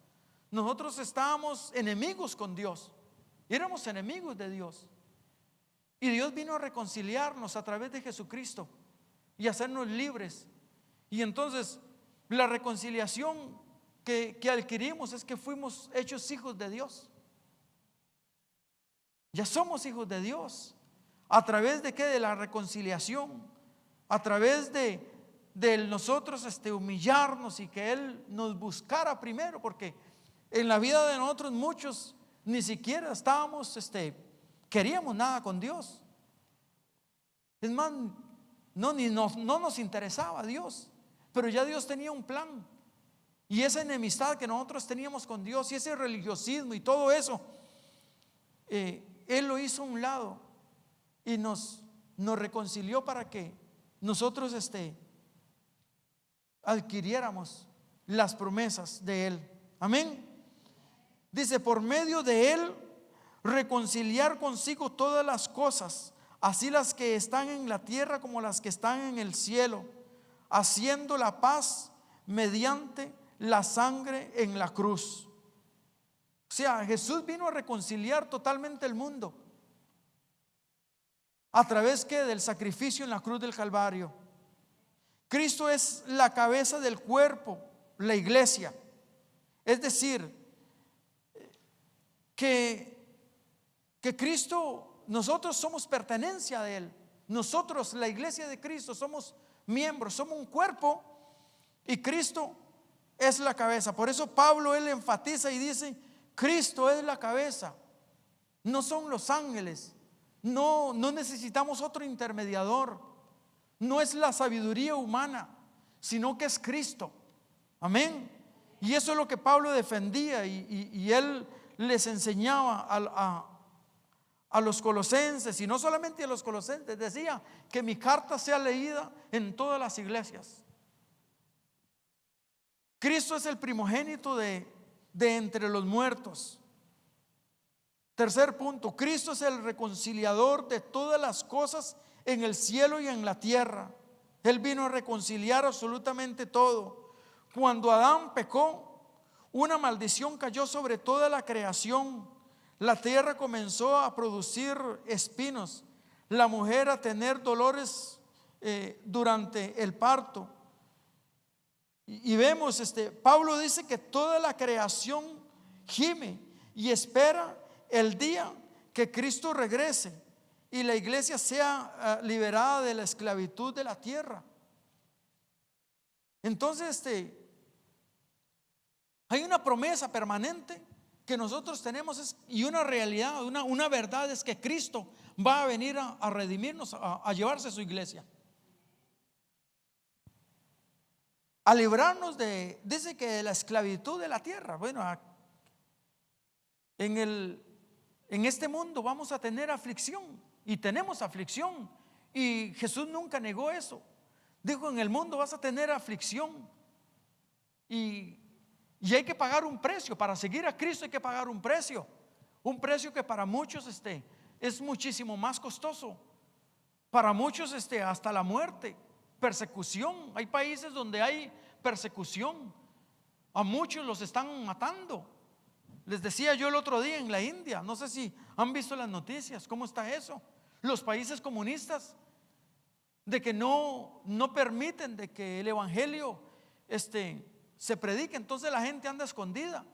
S2: Nosotros estábamos enemigos con Dios, éramos enemigos de Dios, y Dios vino a reconciliarnos a través de Jesucristo y hacernos libres. Y entonces la reconciliación que adquirimos es que fuimos hechos hijos de Dios. Ya somos hijos de Dios. ¿A través de qué? De la reconciliación. A través de nosotros humillarnos y que Él nos buscara primero, porque en la vida de nosotros muchos ni siquiera estábamos, queríamos nada con Dios. Es más, no nos interesaba Dios, pero ya Dios tenía un plan. Y esa enemistad que nosotros teníamos con Dios y ese religiosismo y todo eso, Él lo hizo a un lado y nos reconcilió para que nosotros adquiriéramos las promesas de Él. Amén. Dice, por medio de Él reconciliar consigo todas las cosas, así las que están en la tierra como las que están en el cielo, haciendo la paz mediante la sangre en la cruz. O sea, Jesús vino a reconciliar totalmente el mundo a través del sacrificio en la cruz del Calvario. Cristo es la cabeza del cuerpo, la iglesia. Es decir, que Cristo, nosotros somos pertenencia de Él. Nosotros, la iglesia de Cristo, somos miembros, somos un cuerpo y Cristo es la cabeza. Por eso Pablo, él enfatiza y dice, Cristo es la cabeza, no son los ángeles. No necesitamos otro intermediador. No es la sabiduría humana, sino que es Cristo. Amén. Y eso es lo que Pablo defendía y él les enseñaba a los colosenses, y no solamente a los colosenses, decía que mi carta sea leída en todas las iglesias. Cristo es el primogénito de entre los muertos. Tercer punto, Cristo es el reconciliador de todas las cosas en el cielo y en la tierra. Él vino a reconciliar absolutamente todo. Cuando Adán pecó, una maldición cayó sobre toda la creación. La tierra comenzó a producir espinos, la mujer a tener dolores durante el parto. Y vemos, Pablo dice que toda la creación gime y espera el día que Cristo regrese y la iglesia sea liberada de la esclavitud de la tierra. Entonces, hay una promesa permanente que nosotros tenemos y una realidad, una verdad es que Cristo va a venir a redimirnos, a llevarse a su iglesia, a librarnos dice que de la esclavitud de la tierra. Bueno, en este mundo vamos a tener aflicción y tenemos aflicción, y Jesús nunca negó eso. Dijo, en el mundo vas a tener aflicción y hay que pagar un precio. Para seguir a Cristo hay que pagar un precio que para muchos es muchísimo más costoso. Para muchos hasta la muerte, persecución. Hay países donde hay persecución, a muchos los están matando. Les decía yo el otro día en la India, no sé si han visto las noticias, ¿cómo está eso? Los países comunistas, de que no permiten de que el evangelio se predique, entonces la gente anda escondida.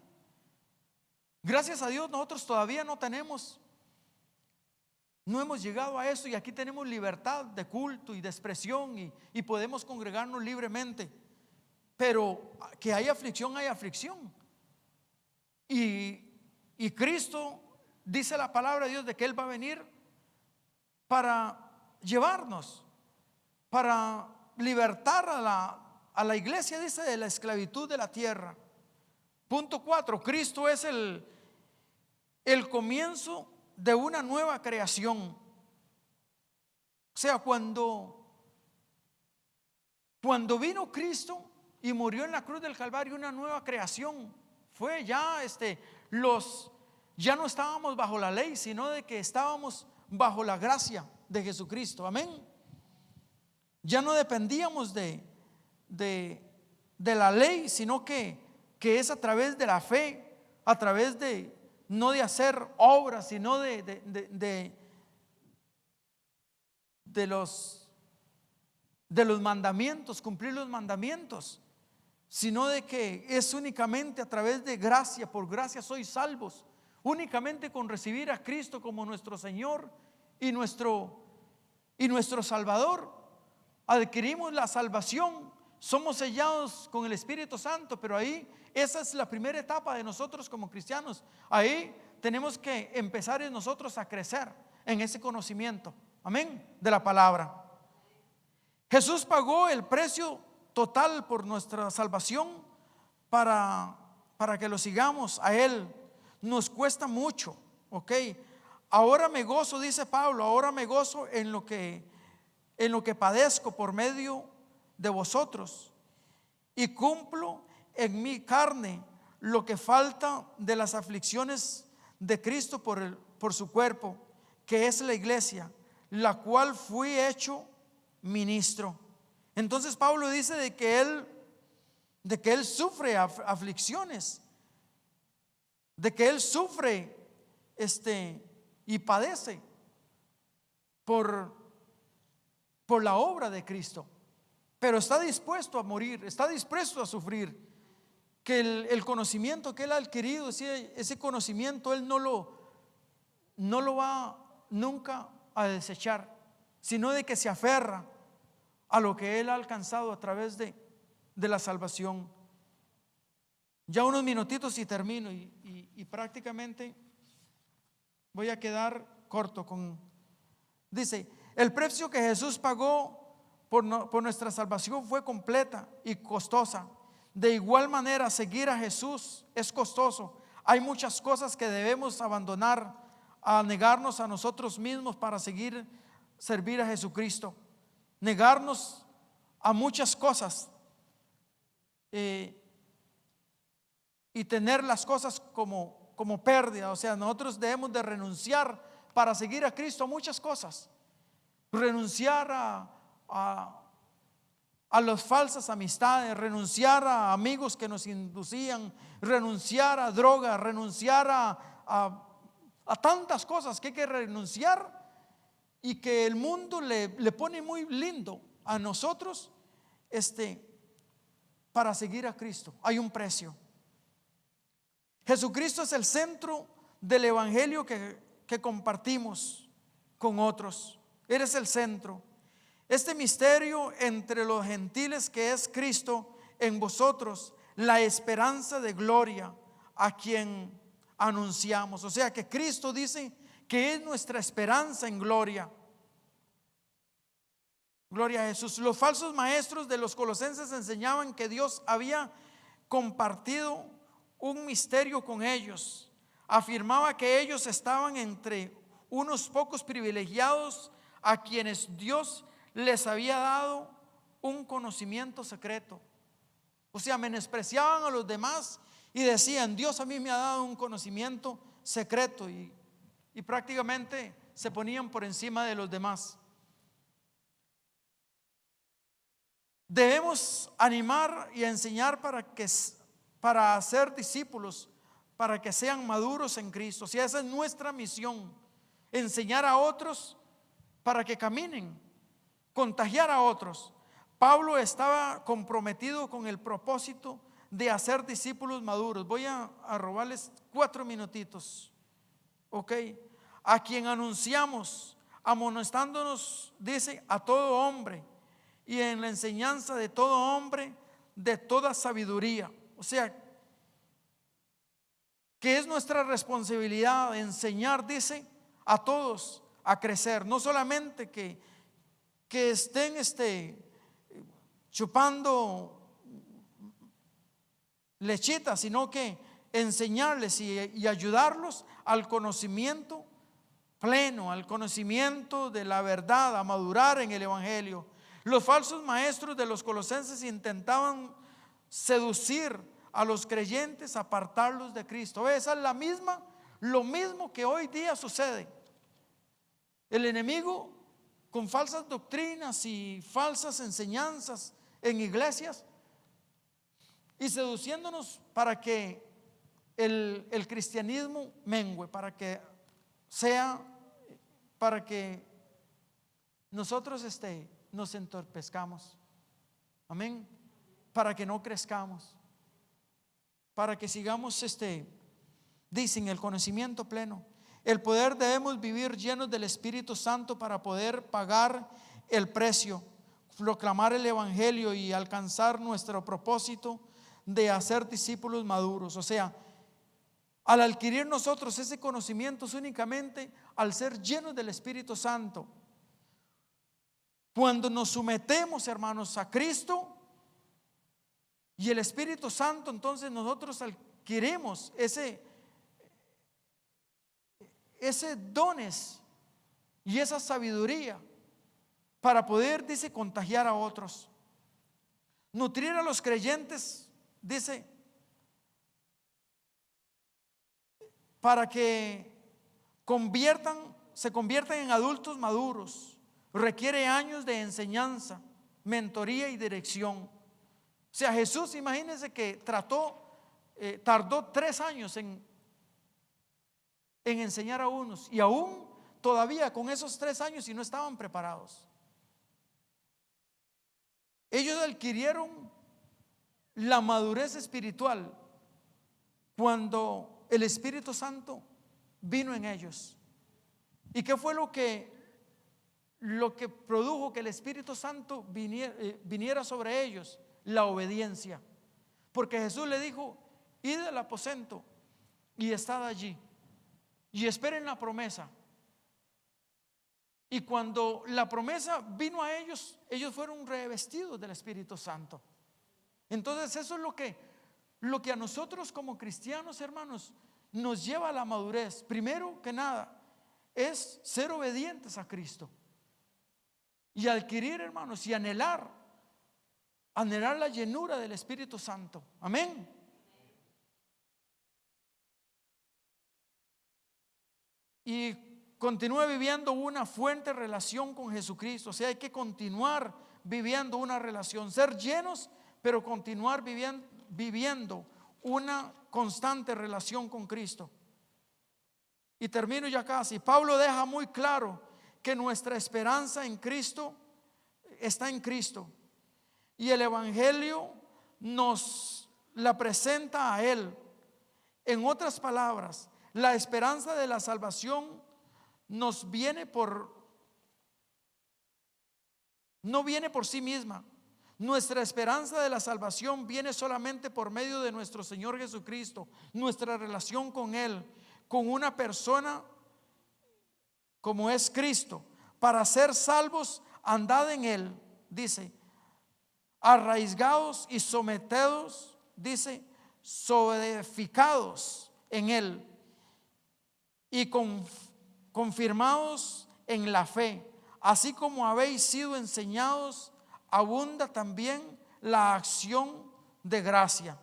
S2: Gracias a Dios nosotros todavía no hemos llegado a eso, y aquí tenemos libertad de culto y de expresión y podemos congregarnos libremente. Pero que hay aflicción, hay aflicción. Y Cristo, dice la palabra de Dios, de que Él va a venir para llevarnos, para libertar a la iglesia, dice, de la esclavitud de la tierra. Punto 4, Cristo es el comienzo de una nueva creación. O sea, cuando vino Cristo y murió en la cruz del Calvario, una nueva creación fue ya ya no estábamos bajo la ley, sino de que estábamos bajo la gracia de Jesucristo. Amén. Ya no dependíamos de la ley, sino que es a través de la fe, a través de, no de hacer obras, sino de los mandamientos, cumplir los mandamientos, sino de que es únicamente a través de gracia. Por gracia sois salvos, únicamente con recibir a Cristo como nuestro Señor y nuestro Salvador adquirimos la salvación, somos sellados con el Espíritu Santo. Pero ahí, esa es la primera etapa de nosotros como cristianos. Ahí tenemos que empezar en nosotros a crecer en ese conocimiento, amén, de la palabra. Jesús pagó el precio total por nuestra salvación para que lo sigamos a Él. Nos cuesta mucho, ok. Ahora me gozo, dice Pablo, ahora me gozo en lo que padezco por medio de vosotros, y cumplo en mi carne lo que falta de las aflicciones de Cristo por su cuerpo, que es la iglesia, la cual fui hecho ministro. Entonces Pablo dice de que él sufre aflicciones, de que él sufre y padece por la obra de Cristo, pero está dispuesto a morir, está dispuesto a sufrir. Que el conocimiento que él ha adquirido, ese conocimiento él no lo va nunca a desechar, sino de que se aferra a lo que él ha alcanzado a través de la salvación. Ya unos minutitos y termino, y prácticamente voy a quedar corto dice: el precio que Jesús pagó por nuestra salvación fue completa y costosa. De igual manera, seguir a Jesús es costoso. Hay muchas cosas que debemos abandonar, a negarnos a nosotros mismos para servir a Jesucristo. Negarnos a muchas cosas y tener las cosas como pérdida. O sea, nosotros debemos de renunciar para seguir a Cristo a muchas cosas. Renunciar a las falsas amistades, renunciar a amigos que nos inducían, renunciar a droga, renunciar a tantas cosas que hay que renunciar, y que el mundo le pone muy lindo a nosotros para seguir a Cristo. Hay un precio. Jesucristo es el centro del evangelio que compartimos con otros. Eres el centro. Este misterio entre los gentiles, que es Cristo en vosotros, la esperanza de gloria, a quien anunciamos. O sea que Cristo dice que es nuestra esperanza en gloria. Gloria a Jesús. Los falsos maestros de los colosenses enseñaban que Dios había compartido un misterio con ellos. Afirmaba que ellos estaban entre unos pocos privilegiados a quienes Dios les había dado un conocimiento secreto. O sea, menospreciaban a los demás y decían: Dios a mí me ha dado un conocimiento secreto, y prácticamente se ponían por encima de los demás. Debemos animar y enseñar para hacer discípulos, para que sean maduros en Cristo. O sea, esa es nuestra misión: enseñar a otros para que caminen, contagiar a otros. Pablo estaba comprometido con el propósito de hacer discípulos maduros. Voy a robarles 4 minutitos, ok. A quien anunciamos, amonestándonos, dice, a todo hombre, y en la enseñanza de todo hombre, de toda sabiduría. O sea, que es nuestra responsabilidad enseñar, dice, a todos a crecer. No solamente que estén chupando lechita, sino que enseñarles y ayudarlos al conocimiento pleno, al conocimiento de la verdad, a madurar en el evangelio. Los falsos maestros de los colosenses intentaban seducir a los creyentes, apartarlos de Cristo. Esa es la misma lo mismo que hoy día sucede. El enemigo, con falsas doctrinas y falsas enseñanzas en iglesias, y seduciéndonos para que el cristianismo mengue, para que nosotros nos entorpezcamos. Amén. Para que no crezcamos, para que sigamos dicen el conocimiento pleno. El poder debemos vivir llenos del Espíritu Santo para poder pagar el precio, proclamar el evangelio y alcanzar nuestro propósito de hacer discípulos maduros. O sea, al adquirir nosotros ese conocimiento es únicamente al ser llenos del Espíritu Santo. Cuando nos sometemos, hermanos, a Cristo y el Espíritu Santo, entonces nosotros adquirimos ese dones y esa sabiduría para poder, dice, contagiar a otros, nutrir a los creyentes, dice, para que se conviertan en adultos maduros. Requiere años de enseñanza, mentoría y dirección. O sea, Jesús, imagínense que tardó 3 años en enseñar a unos, y aún todavía con esos 3 años y no estaban preparados. Ellos adquirieron la madurez espiritual cuando el Espíritu Santo vino en ellos. ¿Y qué fue lo que produjo que el Espíritu Santo viniera sobre ellos? La obediencia. Porque Jesús le dijo: id al aposento y estad allí y esperen la promesa. Y cuando la promesa vino a ellos, ellos fueron revestidos del Espíritu Santo. Entonces eso es lo que a nosotros como cristianos, hermanos, nos lleva a la madurez. Primero que nada es ser obedientes a Cristo y adquirir, hermanos, y anhelar la llenura del Espíritu Santo. Amén. Y continúe viviendo una fuerte relación con Jesucristo. O sea, hay que continuar viviendo una relación, ser llenos, pero continuar viviendo una constante relación con Cristo. Y termino ya casi. Pablo deja muy claro que nuestra esperanza en Cristo está en Cristo, y el evangelio nos la presenta a Él. En otras palabras, la esperanza de la salvación no viene por sí misma. Nuestra esperanza de la salvación viene solamente por medio de nuestro Señor Jesucristo, nuestra relación con Él, con una persona como es Cristo. Para ser salvos, andad en Él, dice, arraigados y sometidos, dice, solidificados en Él y confirmados en la fe, así como habéis sido enseñados, abunda también la acción de gracia.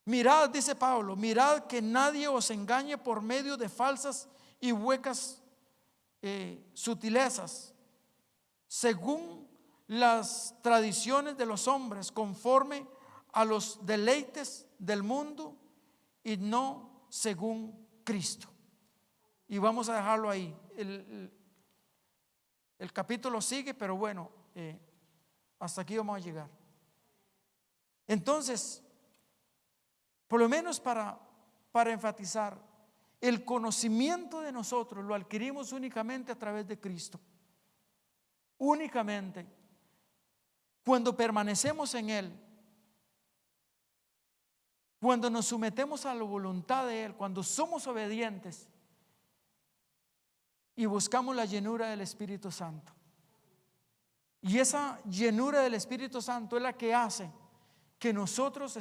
S2: Mirad, dice Pablo, mirad que nadie os engañe por medio de falsas y huecas sutilezas, según las tradiciones de los hombres, conforme a los deleites del mundo y no según Cristo. Y vamos a dejarlo ahí. El capítulo sigue, pero bueno, hasta aquí vamos a llegar. Entonces, por lo menos para enfatizar, el conocimiento de nosotros lo adquirimos únicamente a través de Cristo. Únicamente cuando permanecemos en Él, cuando nos sometemos a la voluntad de Él, cuando somos obedientes y buscamos la llenura del Espíritu Santo. Y esa llenura del Espíritu Santo es la que hace que nosotros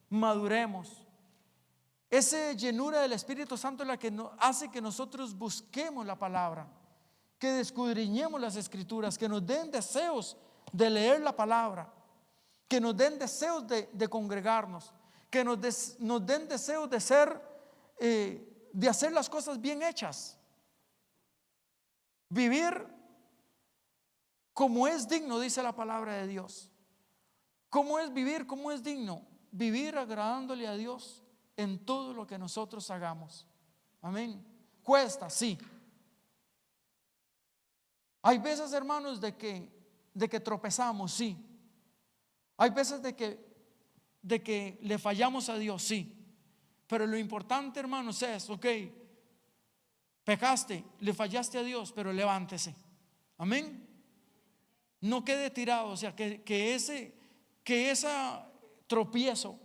S2: maduremos. Esa llenura del Espíritu Santo es la que hace que nosotros busquemos la palabra, que descudriñemos las Escrituras, que nos den deseos de leer la palabra, que nos den deseos de congregarnos, que nos den deseos de ser de hacer las cosas bien hechas. Vivir como es digno, dice la palabra de Dios. ¿Cómo es vivir? ¿Cómo es digno? Vivir agradándole a Dios en todo lo que nosotros hagamos. Amén. Cuesta, sí. Hay veces, hermanos, de que tropezamos, sí. Hay veces de que le fallamos a Dios, sí. Pero lo importante, hermanos, es, ok, pecaste, le fallaste a Dios, pero levántese. Amén. No quede tirado, o sea, que ese tropiezo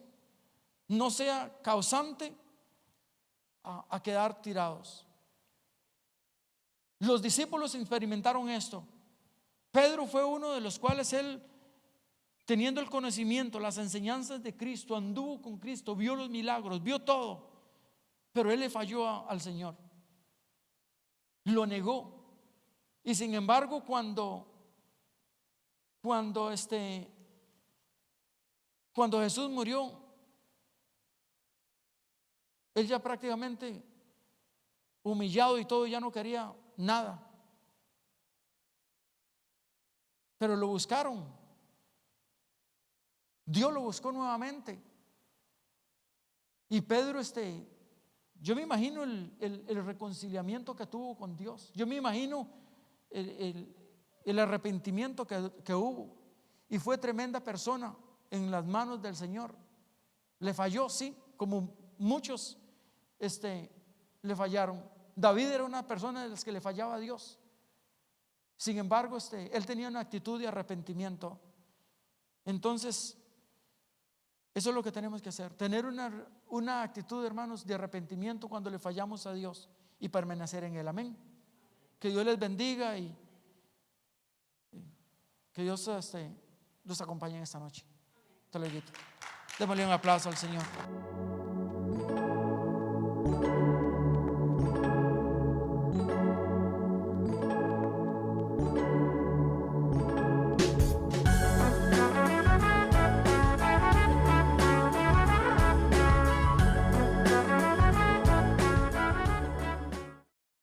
S2: no sea causante a quedar tirados. Los discípulos experimentaron esto. Pedro fue uno de los cuales él, teniendo el conocimiento, las enseñanzas de Cristo, anduvo con Cristo, vio los milagros, vio todo, pero él le falló al Señor, lo negó. Y sin embargo, cuando Jesús murió, él ya prácticamente humillado y todo, ya no quería nada, pero lo buscaron. Dios lo buscó nuevamente. Y Pedro, yo me imagino el reconciliamiento que tuvo con Dios. Yo me imagino el arrepentimiento que hubo. Y fue tremenda persona en las manos del Señor. Le falló, sí, como muchos le fallaron. David era una persona de las que le fallaba a Dios. Sin embargo, él tenía una actitud de arrepentimiento. Entonces, eso es lo que tenemos que hacer, tener una actitud, hermanos, de arrepentimiento cuando le fallamos a Dios y permanecer en Él. Amén. Que Dios les bendiga y que Dios los acompañe en esta noche. Te lo digo. Démosle un aplauso al Señor.